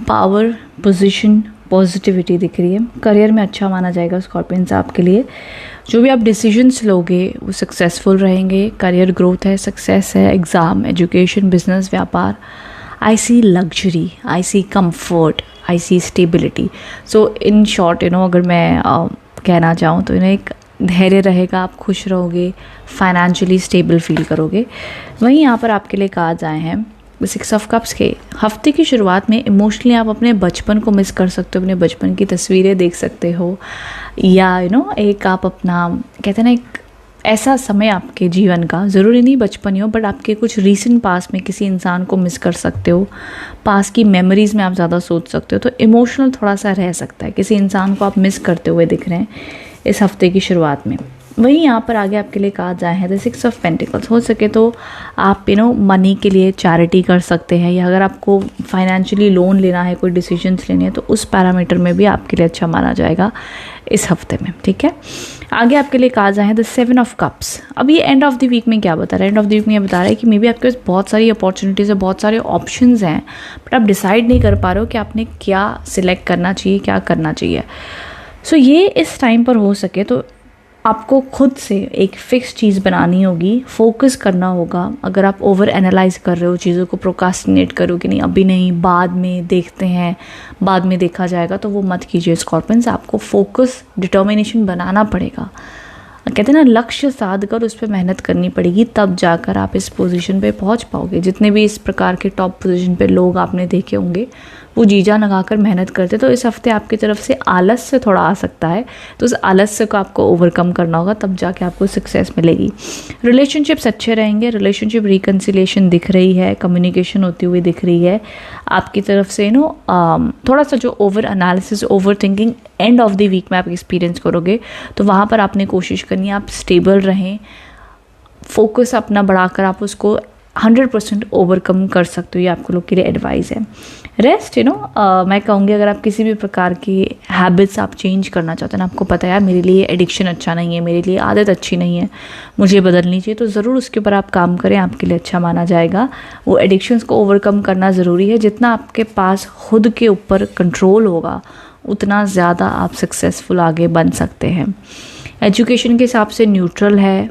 Power, position, positivity दिख रही है। करियर में अच्छा माना जाएगा स्कॉर्पियंस आपके लिए, जो भी आप डिसीजंस लोगे वो सक्सेसफुल रहेंगे। करियर ग्रोथ है, सक्सेस है, एग्ज़ाम, एजुकेशन, बिजनेस, व्यापार। I see luxury, I see comfort, I see stability. So in short अगर मैं कहना चाहूँ तो एक धैर्य रहेगा, आप खुश रहोगे, फाइनेंशियली स्टेबल फील करोगे। वहीं यहाँ पर आपके लिए कार्ड्स आए हैं 6 ऑफ कप्स के। हफ्ते की शुरुआत में इमोशनली आप अपने बचपन को मिस कर सकते हो, अपने बचपन की तस्वीरें देख सकते हो, या एक आप अपना कहते हैं ना एक ऐसा समय आपके जीवन का, ज़रूरी नहीं बचपन ही हो, बट आपके कुछ रीसेंट पास में किसी इंसान को मिस कर सकते हो, पास की मेमोरीज़ में आप ज़्यादा सोच सकते हो, तो इमोशनल थोड़ा सा रह सकता है, किसी इंसान को आप मिस करते हुए दिख रहे हैं इस हफ्ते की शुरुआत में। वहीं यहाँ पर आगे आपके लिए कार्ड्स आए हैं द 6 ऑफ पेंटिकल्स। हो सके तो आप मनी के लिए चैरिटी कर सकते हैं, या अगर आपको फाइनेंशियली लोन लेना है, कोई डिसीजंस लेने हैं, तो उस पैरामीटर में भी आपके लिए अच्छा माना जाएगा इस हफ्ते में, ठीक है। आगे आपके लिए कार्ड्स आए हैं द 7 ऑफ कप्स। अब ये एंड ऑफ द वीक में क्या बता रहा है, एंड ऑफ द वीक में ये बता रहा है कि मे बी आपके पास बहुत सारी अपॉर्चुनिटीज़ है, बहुत सारे ऑप्शंस हैं, बट आप डिसाइड नहीं कर पा रहे हो कि आपने क्या सिलेक्ट करना चाहिए, क्या करना चाहिए। सो ये इस टाइम पर हो सके तो आपको खुद से एक फ़िक्स चीज़ बनानी होगी, फोकस करना होगा। अगर आप ओवर एनालाइज कर रहे हो चीज़ों को, प्रोकास्टिनेट करो कि नहीं अभी नहीं, बाद में देखते हैं, बाद में देखा जाएगा, तो वो मत कीजिए स्कॉर्पियंस। आपको फोकस, डिटर्मिनेशन बनाना पड़ेगा। कहते हैं ना लक्ष्य साध कर उस पर मेहनत करनी पड़ेगी, तब जाकर आप इस पोजीशन पे पहुंच पाओगे। जितने भी इस प्रकार के टॉप पोजीशन पे लोग आपने देखे होंगे वो जी जान लगाकर मेहनत करते, तो इस हफ्ते आपकी तरफ से आलस्य थोड़ा आ सकता है, तो उस आलस्य को आपको ओवरकम करना होगा, तब जाके आपको सक्सेस मिलेगी। रिलेशनशिप्स अच्छे रहेंगे, रिलेशनशिप रिकन्सिलेशन दिख रही है, कम्युनिकेशन होती हुई दिख रही है आपकी तरफ से। थोड़ा सा जो over analysis, over thinking end of the week में आप एक्सपीरियंस करोगे, तो वहाँ पर आपने कोशिश करनी है आप स्टेबल रहें, फोकस अपना बढ़ाकर आप उसको 100% ओवरकम कर सकते हो, ये आपको लोग के लिए एडवाइस है। रेस्ट मैं कहूँगी अगर आप किसी भी प्रकार की हैबिट्स आप चेंज करना चाहते हैं ना, आपको पता है यार मेरे लिए एडिक्शन अच्छा नहीं है, मेरे लिए आदत अच्छी नहीं है, मुझे बदलनी चाहिए, तो ज़रूर उसके ऊपर आप काम करें, आपके लिए अच्छा माना जाएगा। वो एडिक्शंस को ओवरकम करना ज़रूरी है। जितना आपके पास खुद के ऊपर कंट्रोल होगा उतना ज़्यादा आप सक्सेसफुल आगे बन सकते हैं। एजुकेशन के हिसाब से न्यूट्रल है,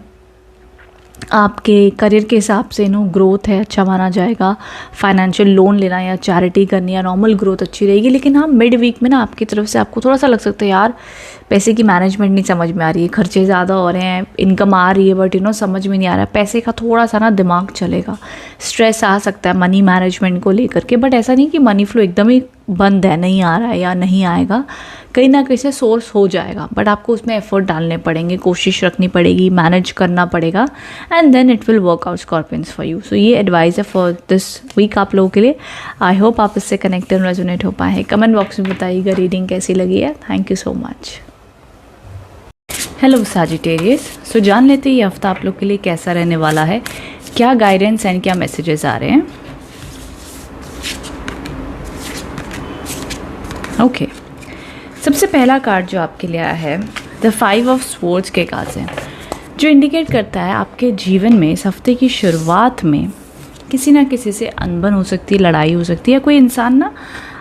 आपके करियर के हिसाब से ग्रोथ है, अच्छा माना जाएगा। फाइनेंशियल लोन लेना या चैरिटी करनी या नॉर्मल ग्रोथ अच्छी रहेगी। लेकिन हाँ, मिड वीक में आपकी तरफ से आपको थोड़ा सा लग सकता है यार पैसे की मैनेजमेंट नहीं समझ में आ रही है, खर्चे ज़्यादा हो रहे हैं, इनकम आ रही है बट समझ में नहीं आ रहा है, पैसे का थोड़ा सा दिमाग चलेगा, स्ट्रेस आ सकता है मनी मैनेजमेंट को लेकर के। बट ऐसा नहीं कि मनी फ्लो एकदम ही बंद है, नहीं आ रहा है या नहीं आएगा, कहीं ना कहीं से सोर्स हो जाएगा। बट आपको उसमें एफर्ट डालने पड़ेंगे, कोशिश रखनी पड़ेगी, मैनेज करना पड़ेगा, and then it will work out Scorpions for you. So ये एडवाइस है फॉर दिस वीक आप लोगों के लिए। आई होप आप इससे कनेक्टेड रेजोनेट हो पाए हैं। कमेंट बॉक्स में बताइएगा रीडिंग कैसी लगी है। Thank you so much. Hello Sagittarius, so जान लेते हैं ये हफ्ता आप लोग के लिए कैसा रहने वाला है, क्या गाइडेंस एंड क्या मैसेजेस आ रहे हैं। ओके, सबसे पहला कार्ड जो आपके लिए आया है द 5 ऑफ स्वॉर्ड्स के कार्ड है, जो इंडिकेट करता है आपके जीवन में इस हफ्ते की शुरुआत में किसी ना किसी से अनबन हो सकती है, लड़ाई हो सकती है, या कोई इंसान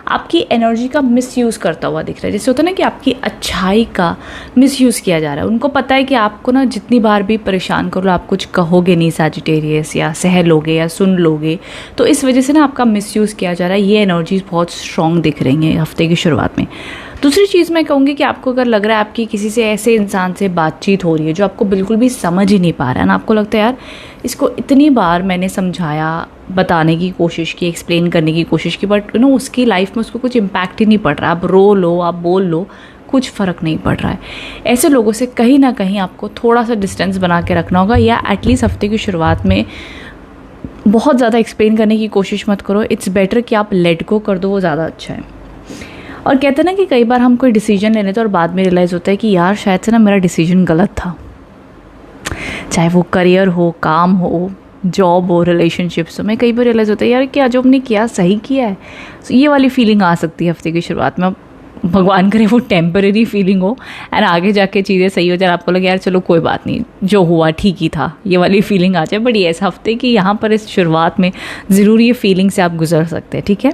आपकी एनर्जी का मिसयूज़ करता हुआ दिख रहा है। जैसे होता है ना कि आपकी अच्छाई का मिसयूज़ किया जा रहा है। उनको पता है कि आपको जितनी बार भी परेशान करो आप कुछ कहोगे नहीं सैजिटेरियस, या सह लोगे या सुन लोगे, तो इस वजह से आपका मिसयूज़ किया जा रहा है। ये एनर्जीज बहुत स्ट्रॉन्ग दिख रही हैं हफ्ते की शुरुआत में। दूसरी चीज़ मैं कहूँगी कि आपको अगर लग रहा है आपकी किसी से ऐसे इंसान से बातचीत हो रही है जो आपको बिल्कुल भी समझ ही नहीं पा रहा है ना, आपको लगता है यार इसको इतनी बार मैंने समझाया, बताने की कोशिश की, एक्सप्लेन करने की कोशिश की, बट उसकी लाइफ में उसको कुछ इम्पैक्ट ही नहीं पड़ रहा। आप रो लो, आप बोल लो, कुछ फ़र्क नहीं पड़ रहा है। ऐसे लोगों से कहीं ना कहीं आपको थोड़ा सा डिस्टेंस बना के रखना होगा, या एटलीस्ट हफ्ते की शुरुआत में बहुत ज़्यादा एक्सप्लेन करने की कोशिश मत करो। इट्स बेटर कि आप लेट गो कर दो, वो ज़्यादा अच्छा है। और कहते हैं ना कि कई बार हम कोई डिसीजन ले लेते हैं और बाद में रियलाइज़ होता है कि यार शायद से मेरा डिसीजन गलत था, चाहे वो करियर हो, काम हो, जॉब हो, रिलेशनशिप्स हो। मैं कई बार रियलाइज़ होता है यार क्या जो हमने किया सही किया है। तो ये वाली फीलिंग आ सकती है हफ्ते की शुरुआत में। भगवान करे वो टेम्परेरी फीलिंग हो एंड आगे जाके चीज़ें सही हो जाए, आपको लगे यार चलो कोई बात नहीं, जो हुआ ठीक ही था, ये वाली फीलिंग आ जाए। बट ये इस हफ्ते की यहाँ पर इस शुरुआत में ज़रूर ये फीलिंग से आप गुजर सकते हैं, ठीक है।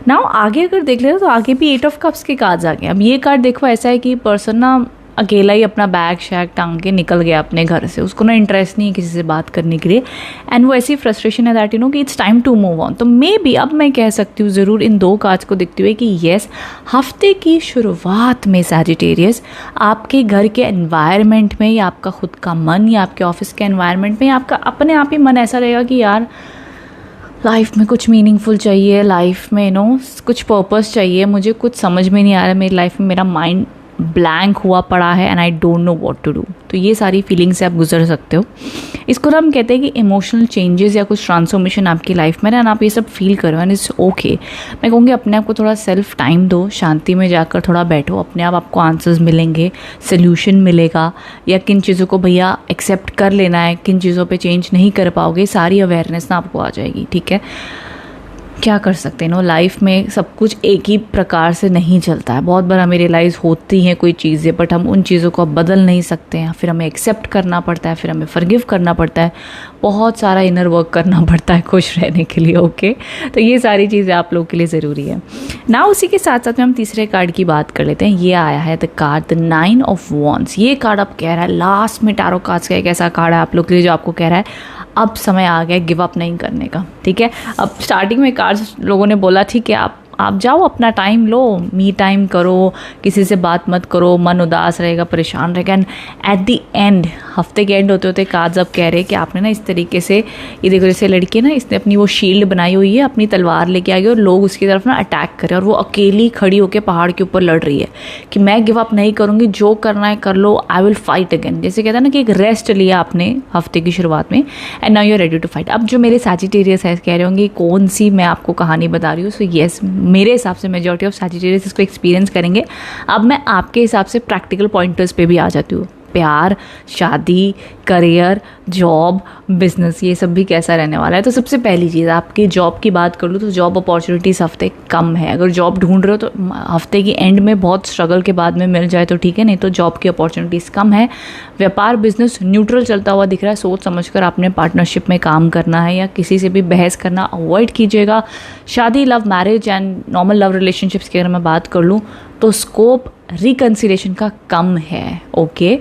नाउ आगे अगर देख ले तो आगे भी 8 ऑफ कप्स के कार्ड्स आ गए। अब ये कार्ड देखो ऐसा है कि पर्सन अकेला ही अपना बैग शैग टांग के निकल गया अपने घर से, उसको इंटरेस्ट नहीं है किसी से बात करने के लिए, एंड वो ऐसी फ्रस्ट्रेशन है दैट कि it's time to move on. तो मे बी अब मैं कह सकती हूँ ज़रूर इन 2 कार्ड्स को देखते हुए कि येस, हफ्ते की शुरुआत में सैजिटेरियस आपके घर के एनवायरनमेंट में, या आपका खुद का मन, या आपके ऑफिस के एनवायरनमेंट में, आपका अपने आप ही मन ऐसा रहेगा कि यार लाइफ में कुछ मीनिंगफुल चाहिए, लाइफ में कुछ पर्पस चाहिए, मुझे कुछ समझ में नहीं आ रहा, मेरी लाइफ में मेरा माइंड ब्लैंक हुआ पड़ा है and I don't know what to do. तो ये सारी फीलिंग से आप गुजर सकते हो। इसको हम कहते हैं कि इमोशनल चेंजेस या कुछ ट्रांसफॉर्मेशन आपकी लाइफ में आप ये सब फील करो एंड इट्स ओके। मैं कहूँगी अपने आप को थोड़ा सेल्फ टाइम दो, शांति में जाकर थोड़ा बैठो, अपने आप आपको आंसर्स मिलेंगे, सोल्यूशन मिलेगा, या किन चीज़ों को भैया एक्सेप्ट कर लेना है, किन चीज़ों पे चेंज नहीं कर पाओगे, सारी अवेयरनेस आपको आ जाएगी, ठीक है। क्या कर सकते हैं लाइफ में सब कुछ एक ही प्रकार से नहीं चलता है। बहुत बार हमें रियलाइज़ होती हैं कोई चीज़ें, बट हम उन चीज़ों को अब बदल नहीं सकते हैं, फिर हमें एक्सेप्ट करना पड़ता है, फिर हमें फॉरगिव करना पड़ता है, बहुत सारा इनर वर्क करना पड़ता है खुश रहने के लिए, ओके। तो ये सारी चीज़ें आप लोगों के लिए ज़रूरी है ना। उसी के साथ साथ में हम तीसरे कार्ड की बात कर लेते हैं। ये आया है the card the 9 of wands. ये कार्ड अब कह रहा है, लास्ट में टैरो कार्ड्स का एक ऐसा कार्ड है आप लोग के लिए जो आपको कह रहा है अब समय आ गया गिव अप नहीं करने का, ठीक है। अब स्टार्टिंग में कार्ड्स लोगों ने बोला ठीक है आप जाओ, अपना टाइम लो, मी टाइम करो, किसी से बात मत करो, मन उदास रहेगा, परेशान रहेगा, एंड एट द एंड, हफ्ते के एंड होते होते कार्ड्स अब कह रहे हैं कि आपने इस तरीके से, ये देखो जैसे लड़की इसने अपनी वो शील्ड बनाई हुई है, अपनी तलवार लेके आ गई और लोग उसकी तरफ अटैक करें, और वो अकेली खड़ी होकर पहाड़ के ऊपर लड़ रही है कि मैं गिव अप नहीं करूँगी, जो करना है कर लो, आई विल फाइट अगेन। जैसे कहता है ना कि एक रेस्ट लिया आपने हफ्ते की शुरुआत में and now you are ready to fight. अब जो मेरे सैजिटेरियस है कह रहे होंगे कौन सी मैं आपको कहानी बता रही हूँ, सो येस, मेरे हिसाब से मेजॉरिटी ऑफ सैजिटेरियस इसको एक्सपीरियंस करेंगे। अब मैं आपके हिसाब से प्रैक्टिकल पॉइंटर्स पे भी आ जाती हूँ। प्यार, शादी, करियर, जॉब, बिजनेस, ये सब भी कैसा रहने वाला है। तो सबसे पहली चीज़, आपकी जॉब की बात कर लूँ तो जॉब अपॉर्चुनिटीज़ हफ्ते कम है। अगर जॉब ढूंढ रहे हो तो हफ्ते की एंड में बहुत स्ट्रगल के बाद में मिल जाए तो ठीक है, नहीं तो जॉब की अपॉर्चुनिटीज़ कम है। व्यापार बिजनेस न्यूट्रल चलता हुआ दिख रहा है। सोच समझकर आपने पार्टनरशिप में काम करना है, या किसी से भी बहस करना अवॉइड कीजिएगा। शादी, love marriage and normal love relationships की अगर मैं बात कर लूँ तो स्कोप रिकन्सिलेशन का कम है, ओके,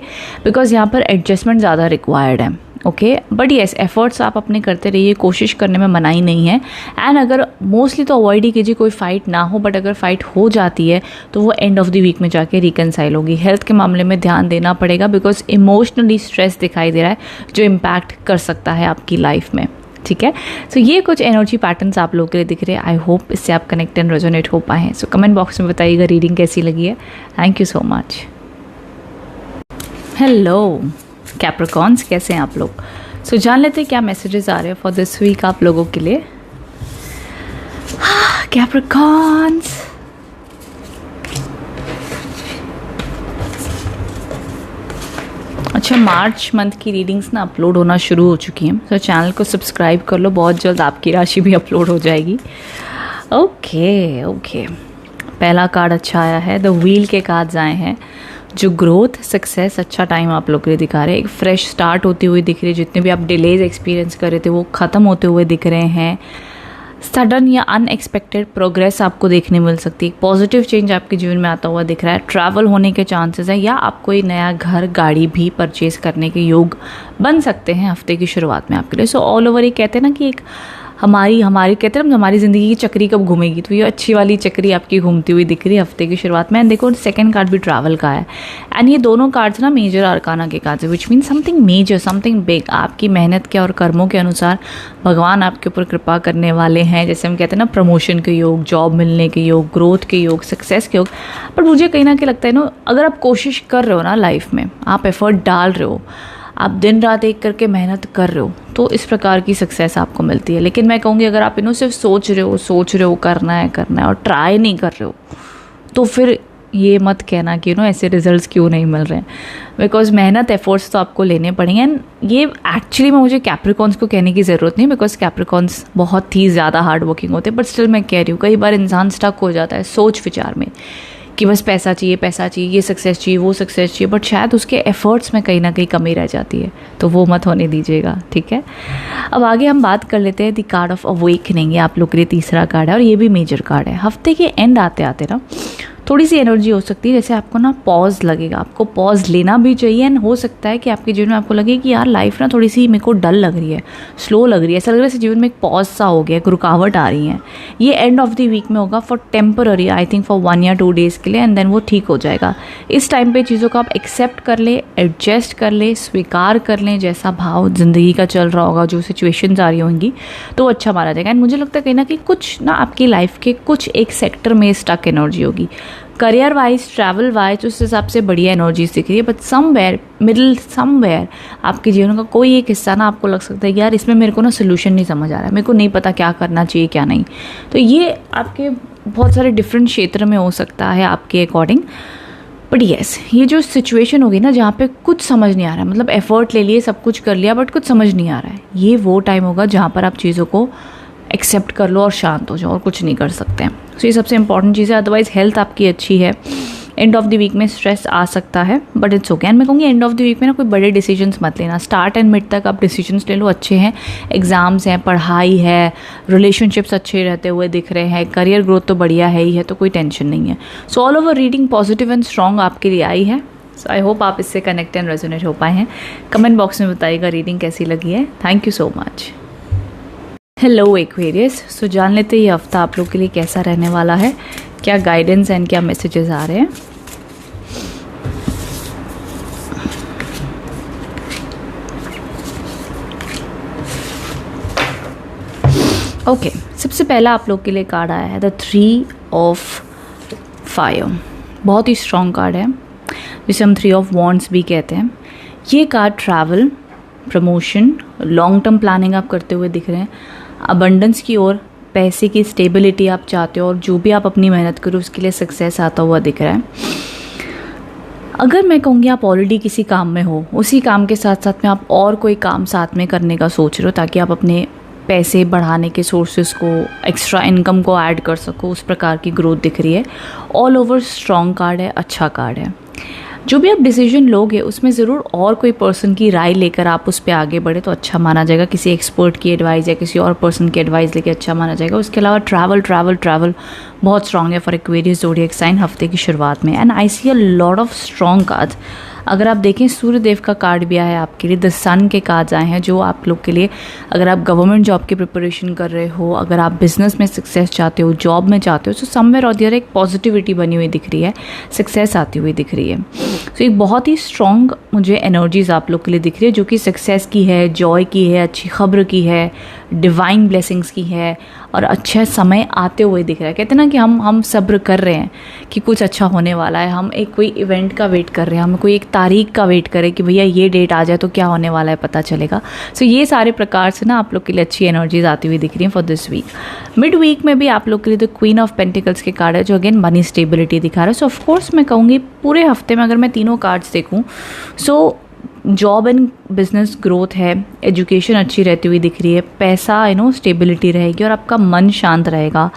बिकॉज यहाँ पर एडजस्टमेंट ज़्यादा रिक्वायर्ड है, ओके, बट येस एफर्ट्स आप अपने करते रहिए, कोशिश करने में मनाही नहीं है। एंड अगर मोस्टली तो अवॉइड ही कीजिए कोई फाइट ना हो, बट अगर फाइट हो जाती है तो वो एंड ऑफ द वीक में जाके रिकनसाइल होगी। हेल्थ के मामले में ध्यान देना पड़ेगा बिकॉज इमोशनली स्ट्रेस दिखाई दे रहा है जो इम्पैक्ट कर सकता है आपकी लाइफ में, ठीक है। सो ये कुछ एनर्जी पैटर्न्स आप लोगों के लिए दिख रहे हैं। आई होप इससे आप कनेक्ट एंड रेजोनेट हो पाए हैं। सो कमेंट बॉक्स में बताइएगा रीडिंग कैसी लगी है। Thank you so much. Hello Capricorns, कैसे हैं आप लोग? सो जान लेते हैं क्या मैसेजेस आ रहे हैं फॉर दिस वीक आप लोगों के लिए। कैप्रिकॉर्न्स, अच्छा मार्च मंथ की रीडिंग्स ना अपलोड होना शुरू हो चुकी हैं, तो चैनल को सब्सक्राइब कर लो, बहुत जल्द आपकी राशि भी अपलोड हो जाएगी। ओके, पहला कार्ड अच्छा आया है, द व्हील के कार्ड्स आए हैं जो ग्रोथ, सक्सेस, अच्छा टाइम आप लोग के लिए दिखा रहे हैं। एक फ्रेश स्टार्ट होती हुई दिख रही है, जितने भी आप डिलेज एक्सपीरियंस कर रहे थे वो ख़त्म होते हुए दिख रहे हैं। सडन या अनएक्सपेक्टेड प्रोग्रेस आपको देखने मिल सकती है। एक पॉजिटिव चेंज आपके जीवन में आता हुआ दिख रहा है। ट्रैवल होने के चांसेस है, या आप कोई नया घर, गाड़ी भी परचेज करने के योग बन सकते हैं हफ्ते की शुरुआत में आपके लिए। सो ऑल ओवर ये कहते हैं ना कि एक हमारी कहते हैं ना हमारी ज़िंदगी की चक्री कब घूमेगी, तो ये अच्छी वाली चक्री आपकी घूमती हुई दिख रही है हफ्ते की शुरुआत में। एंड देखो सेकंड कार्ड भी ट्रैवल का है। एंड ये दोनों कार्ड्स ना मेजर आर्काना के कार्ड्स है, which mean something major, something big. आपकी मेहनत के और कर्मों के अनुसार भगवान आपके ऊपर कृपा करने वाले हैं। जैसे हम कहते हैं ना प्रमोशन के योग, जॉब मिलने के योग, ग्रोथ के योग, सक्सेस के योग। पर मुझे कहीं ना कहीं लगता है ना, अगर आप कोशिश कर रहे हो ना लाइफ में, आप एफर्ट डाल रहे हो, आप दिन रात एक करके मेहनत कर रहे हो, तो इस प्रकार की सक्सेस आपको मिलती है। लेकिन मैं कहूँगी अगर आप सिर्फ सोच रहे हो करना है और ट्राई नहीं कर रहे हो, तो फिर ये मत कहना कि ऐसे रिजल्ट्स क्यों नहीं मिल रहे हैं। बिकॉज मेहनत एफर्ट्स तो आपको लेने पड़ेंगे। एंड ये एक्चुअली में मुझे कैप्रिकॉर्न्स को कहने की ज़रूरत नहीं, बिकॉज कैप्रिकॉर्न्स बहुत ही ज़्यादा हार्ड वर्किंग होते हैं। बट स्टिल मैं कह रही हूँ, कई बार इंसान स्टक हो जाता है सोच विचार में कि बस पैसा चाहिए, ये सक्सेस चाहिए, वो सक्सेस चाहिए, बट शायद उसके एफर्ट्स में कहीं ना कहीं कमी रह जाती है। तो वो मत होने दीजिएगा, ठीक है। अब आगे हम बात कर लेते हैं द कार्ड ऑफ अवेकनिंग। ये आप लोग के लिए तीसरा कार्ड है और ये भी मेजर कार्ड है। हफ्ते के एंड आते आते ना थोड़ी सी एनर्जी हो सकती है, जैसे आपको ना पॉज लगेगा, आपको पॉज लेना भी चाहिए। एंड हो सकता है कि आपके जीवन में आपको लगे कि यार लाइफ ना थोड़ी सी मेरे को डल लग रही है, स्लो लग रही है, ऐसा लग रहा है जीवन में एक पॉज सा हो गया, एक रुकावट आ रही है। ये एंड ऑफ द वीक में होगा for temporary, I think for 1 या 2 डेज़ के लिए, एंड देन वो ठीक हो जाएगा। इस टाइम पे चीज़ों को आप एक्सेप्ट कर ले, एडजस्ट कर ले, स्वीकार कर लें, जैसा भाव ज़िंदगी का चल रहा होगा, जो सिचुएशंस आ रही होंगी, तो अच्छा माना जाएगा। एंड मुझे लगता है कहीं ना कहीं कुछ ना आपकी लाइफ के कुछ एक सेक्टर में स्टक एनर्जी होगी, करियर वाइज, ट्रैवल वाइज, उस हिसाब से बढ़िया एनर्जीज दिख रही है। बट समवेयर आपके जीवन का कोई एक हिस्सा ना आपको लग सकता है कि यार इसमें मेरे को ना सोल्यूशन नहीं समझ आ रहा है, मेरे को नहीं पता क्या करना चाहिए क्या नहीं। तो ये आपके बहुत सारे डिफरेंट क्षेत्र में हो सकता है आपके अकॉर्डिंग। बट येस, ये जो सिचुएशन होगी ना जहाँ पे कुछ समझ नहीं आ रहा है, मतलब एफर्ट ले लिए, सब कुछ कर लिया, बट कुछ समझ नहीं आ रहा है, ये वो टाइम होगा जहाँ पर आप चीज़ों को एक्सेप्ट कर लो और शांत हो जाओ और कुछ नहीं कर सकते हैं। सो ये सबसे इंपॉर्टेंट चीज़ है। अदरवाइज हेल्थ आपकी अच्छी है। एंड ऑफ द वीक में स्ट्रेस आ सकता है, बट इट्स ओके। एंड मैं कहूँगी एंड ऑफ द वीक में ना कोई बड़े डिसीजंस मत लेना, स्टार्ट एंड मिड तक आप डिसीजंस ले लो, अच्छे हैं। एग्जाम्स हैं, पढ़ाई है, रिलेशनशिप्स अच्छे रहते हुए दिख रहे हैं, करियर ग्रोथ तो बढ़िया है ही है, तो कोई टेंशन नहीं है। सो all over reading positive and strong आपके लिए आई है। सो आई होप आप इससे कनेक्ट एंड रेजोनेट हो पाए हैं। कमेंट बॉक्स में बताइएगा रीडिंग कैसी लगी है। Thank you so much. Hello Aquarius, so जान लेते हैं ये हफ्ता आप लोग के लिए कैसा रहने वाला है, क्या गाइडेंस एंड क्या मैसेजेस आ रहे हैं। ओके, सबसे पहला आप लोग के लिए कार्ड आया है द 3 ऑफ फायर। बहुत ही स्ट्रॉन्ग कार्ड है, जिसे हम 3 ऑफ वॉन्ड्स भी कहते हैं। ये card travel, promotion, long term planning आप करते हुए दिख रहे हैं, अबंडेंस की ओर, पैसे की स्टेबिलिटी आप चाहते हो, और जो भी आप अपनी मेहनत करो उसके लिए सक्सेस आता हुआ दिख रहा है। अगर मैं कहूँगी आप ऑलरेडी किसी काम में हो, उसी काम के साथ साथ में आप और कोई काम साथ में करने का सोच रहे हो ताकि आप अपने पैसे बढ़ाने के सोर्सेज को, एक्स्ट्रा इनकम को ऐड कर सको, उस प्रकार की ग्रोथ दिख रही है। ऑल ओवर स्ट्रॉन्ग कार्ड है, अच्छा कार्ड है। जो भी आप डिसीजन लोगे उसमें ज़रूर और कोई पर्सन की राय लेकर आप उस पर आगे बढ़े तो अच्छा माना जाएगा। किसी एक्सपर्ट की एडवाइस या किसी और पर्सन की एडवाइस लेके अच्छा माना जाएगा। उसके अलावा ट्रैवल बहुत स्ट्रॉन्ग है फॉर एक्वेरियस ज़ोडिएक साइन हफ्ते की शुरुआत में। And I see a lot of strong cards अगर आप देखें सूर्य देव का कार्ड भी आया है आपके लिए, द सन के कार्ड्स आए हैं जो आप लोग के लिए, अगर आप गवर्नमेंट जॉब की प्रिपरेशन कर रहे हो, अगर आप बिजनेस में सक्सेस चाहते हो, जॉब में चाहते हो, तो समवेयर और देयर एक पॉजिटिविटी बनी हुई दिख रही है, सक्सेस आती हुई दिख रही है। तो एक बहुत ही स्ट्रॉन्ग मुझे एनर्जीज आप लोग के लिए दिख रही है जो कि सक्सेस की है, जॉय की है, अच्छी खबर की है, डिवाइन ब्लेसिंग्स की है और अच्छा समय आते हुए दिख रहा है। कहते हैं ना कि हम सब्र कर रहे हैं कि कुछ अच्छा होने वाला है, हम एक कोई इवेंट का वेट कर रहे हैं, हम कोई एक तारीख का वेट करें कि भैया ये डेट आ जाए तो क्या होने वाला है पता चलेगा। सो ये सारे प्रकार से ना आप लोग के लिए अच्छी एनर्जीज आती हुई दिख रही हैं for this week. Mid week में भी आप लोग के लिए द क्वीन ऑफ पेंटिकल्स के कार्ड है जो अगेन मनी स्टेबिलिटी दिखा रहा है। सो ऑफकोर्स मैं कहूँगी पूरे हफ्ते में अगर मैं तीनों कार्ड्स देखूँ, so job and business growth है, एजुकेशन अच्छी रहती हुई दिख रही है, पैसा स्टेबिलिटी रहेगी और आपका मन शांत रहेगा।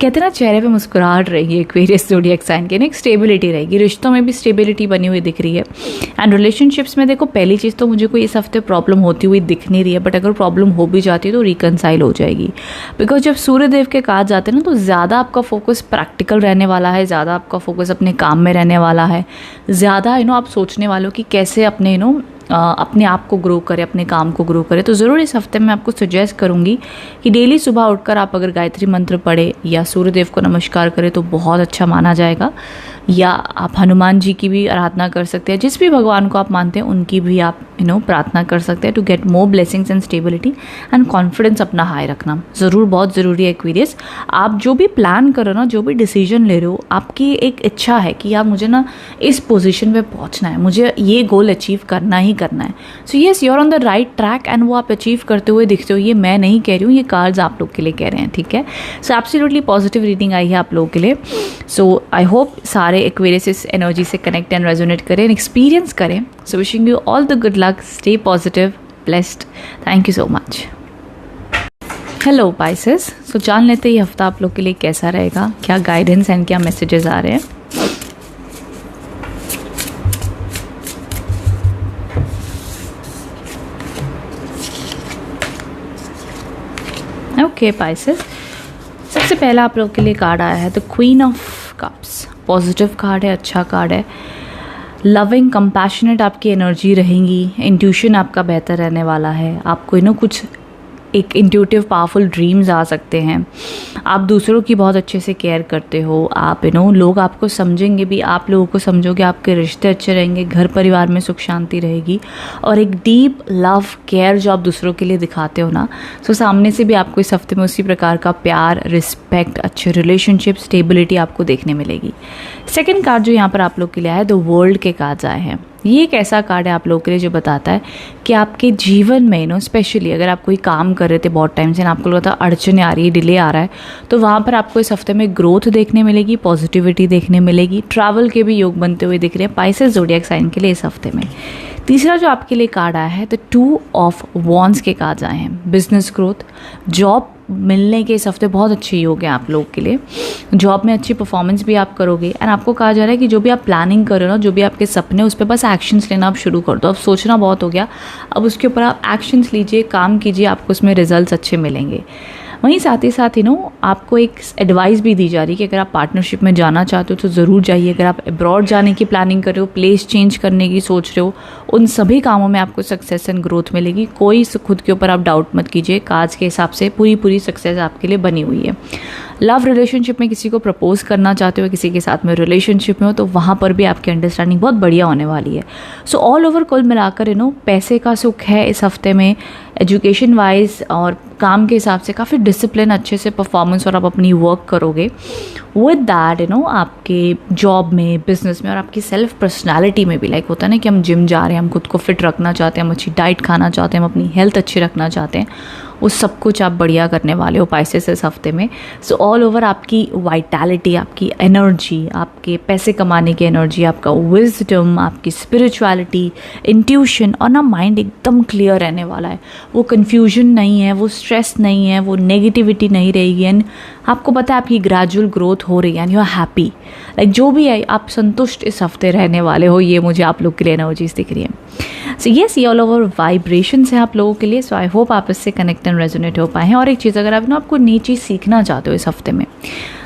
कहते हैं ना चेहरे पे मुस्कुराहट रहेगी एक्वेरियस ज़ोडिएक साइन के, एक स्टेबिलिटी रहेगी, रिश्तों में भी स्टेबिलिटी बनी हुई दिख रही है। एंड रिलेशनशिप्स में देखो पहली चीज़ तो मुझे कोई इस हफ्ते प्रॉब्लम होती हुई दिख नहीं रही है, बट अगर प्रॉब्लम हो भी जाती है तो रिकनसाइल हो जाएगी। बिकॉज जब सूर्यदेव के कार्ड जाते हैं ना तो ज़्यादा आपका फोकस प्रैक्टिकल रहने वाला है, ज़्यादा आपका फोकस अपने काम में रहने वाला है, ज़्यादा आप सोचने वालों कि कैसे अपने आप को ग्रो करें, अपने काम को ग्रो करें। तो ज़रूर इस हफ्ते मैं आपको सजेस्ट करूँगी कि डेली सुबह उठकर आप अगर गायत्री मंत्र पढ़े या सूर्यदेव को नमस्कार करें तो बहुत अच्छा माना जाएगा। या आप हनुमान जी की भी आराधना कर सकते हैं, जिस भी भगवान को आप मानते हैं उनकी भी आप प्रार्थना कर सकते हैं to get more blessings and stability and confidence अपना हाई रखना ज़रूर बहुत ज़रूरी है एक्वेरियस। आप जो भी प्लान करो ना, जो भी डिसीजन ले रहे हो, आपकी एक इच्छा है कि यार मुझे ना इस पोजीशन पे पहुंचना है, मुझे ये गोल अचीव करना ही करना है। So yes, you are on the right track and वो आप अचीव करते हुए दिखते हो। ये मैं नहीं कह रही हूँ, ये कार्ड्स आप लोग के लिए कह रहे हैं, ठीक है। सो एब्सोल्युटली पॉजिटिव रीडिंग आई है आप लोगों के लिए। सो आई होप सारे एक्वेरियस इस एनर्जी से कनेक्ट एंड रेजोनेट करें, एक्सपीरियंस करें। So wishing you all the good luck, stay positive, blessed, thank you so much. Hello Pisces, so जान लेते ही हफ्ता आप लोग के लिए कैसा रहेगा, क्या गाइडेंस एंड क्या मैसेजेस आ रहे हैं। ओके पाइसेस, सबसे पहला आप लोग के लिए कार्ड आया है the Queen of cups. Positive card है, अच्छा कार्ड है। लविंग कंपैशनेट आपकी एनर्जी रहेंगी, इंट्यूशन आपका बेहतर रहने वाला है। आपको कुछ एक इंट्यूटिव पावरफुल ड्रीम्स आ सकते हैं। आप दूसरों की बहुत अच्छे से केयर करते हो, आप लोग आपको समझेंगे भी, आप लोगों को समझोगे, आपके रिश्ते अच्छे रहेंगे, घर परिवार में सुख शांति रहेगी और एक डीप लव केयर जो आप दूसरों के लिए दिखाते हो ना, सो सामने से भी आपको इस हफ्ते में उसी प्रकार का प्यार, रिस्पेक्ट, अच्छे रिलेशनशिप, स्टेबिलिटी आपको देखने मिलेगी। सेकेंड कार्ड जो यहाँ पर आप लोग के लिए आया है द वर्ल्ड के कार्ड्स आए हैं। ये एक ऐसा कार्ड है आप लोगों के लिए जो बताता है कि आपके जीवन में स्पेशली अगर आप कोई काम कर रहे थे बहुत टाइम से, आपको लगता है अड़चने आ रही है, डिले आ रहा है, तो वहाँ पर आपको इस हफ्ते में ग्रोथ देखने मिलेगी, पॉजिटिविटी देखने मिलेगी, ट्रैवल के भी योग बनते हुए दिख रहे हैं पाइसेस ज़ोडिएक साइन के लिए इस हफ्ते में। तीसरा जो आपके लिए कार्ड आया है द 2 ऑफ वॉन्ड्स के कार्ड्स आए हैं। बिजनेस ग्रोथ, जॉब मिलने के इस हफ्ते बहुत अच्छे योग हैं आप लोगों के लिए। जॉब में अच्छी परफॉर्मेंस भी आप करोगे एंड आपको कहा जा रहा है कि जो भी आप प्लानिंग कर रहे हो ना, जो भी आपके सपने, उस पर बस एक्शंस लेना आप शुरू कर दो। अब सोचना बहुत हो गया, अब उसके ऊपर आप एक्शंस लीजिए, काम कीजिए, आपको उसमें रिजल्ट्स अच्छे मिलेंगे। वहीं साथ ही साथ आपको एक एडवाइस भी दी जा रही है कि अगर आप पार्टनरशिप में जाना चाहते हो तो ज़रूर जाइए। अगर आप अब्रॉड जाने की प्लानिंग कर रहे हो, प्लेस चेंज करने की सोच रहे हो, उन सभी कामों में आपको सक्सेस एंड ग्रोथ मिलेगी। कोई खुद के ऊपर आप डाउट मत कीजिए, कार्ड्स के हिसाब से पूरी सक्सेस आपके लिए बनी हुई है। लव रिलेशनशिप में किसी को प्रपोज करना चाहते हो, किसी के साथ में रिलेशनशिप में हो, तो वहाँ पर भी आपकी अंडरस्टैंडिंग बहुत बढ़िया होने वाली है। सो ऑल ओवर कुल मिलाकर पैसे का सुख है इस हफ्ते में, एजुकेशन वाइज और काम के हिसाब से काफ़ी डिसिप्लिन, अच्छे से परफॉर्मेंस और आप अपनी वर्क करोगे। विद दैट आपके जॉब में, बिजनेस में और आपकी सेल्फ पर्सनालिटी में भी, लाइक होता है ना कि हम जिम जा रहे हैं, हम खुद को फिट रखना चाहते हैं, हम अच्छी डाइट खाना चाहते हैं, हम अपनी हेल्थ अच्छी रखना चाहते हैं, वो सब कुछ आप बढ़िया करने वाले हो पाइसेस इस हफ्ते में। सो ऑल ओवर आपकी वाइटैलिटी, आपकी एनर्जी, आपके पैसे कमाने की एनर्जी, आपका विजडम, आपकी स्पिरिचुअलिटी, इंट्यूशन और ना माइंड एकदम क्लियर रहने वाला है। वो कन्फ्यूजन नहीं है, वो स्ट्रेस नहीं है, वो नेगेटिविटी नहीं रहेगी एंड आपको पता है आपकी ग्रेजुअल ग्रोथ हो रही है and you are happy, like जो भी है आप संतुष्ट इस हफ्ते रहने वाले हो। ये मुझे आप लोग के लिए एनर्जीज दिख रही है। सो येस, ये ऑल ओवर वाइब्रेशंस हैं आप लोगों के लिए। सो आई होप आप इससे कनेक्ट एंड रेजोनेट हो पाए हैं। और एक चीज़, अगर आप आपको नई चीज़ सीखना चाहते हो इस हफ्ते में,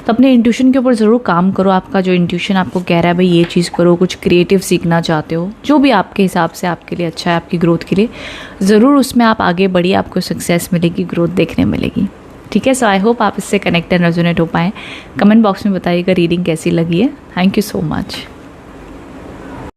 तो अपने इंट्यूशन के ऊपर ज़रूर काम करो। आपका जो इंट्यूशन आपको कह रहा है भाई ये चीज़ करो, कुछ क्रिएटिव सीखना चाहते हो, जो भी आपके हिसाब से आपके लिए अच्छा है, आपकी ग्रोथ के लिए, ज़रूर उसमें आप आगे बढ़िए, आपको सक्सेस मिलेगी, ग्रोथ देखने मिलेगी। ठीक है, सो आई होप आप इससे कनेक्ट एंड रेजोनेट हो पाएँ। कमेंट बॉक्स में बताइएगा रीडिंग कैसी लगी है। Thank you so much.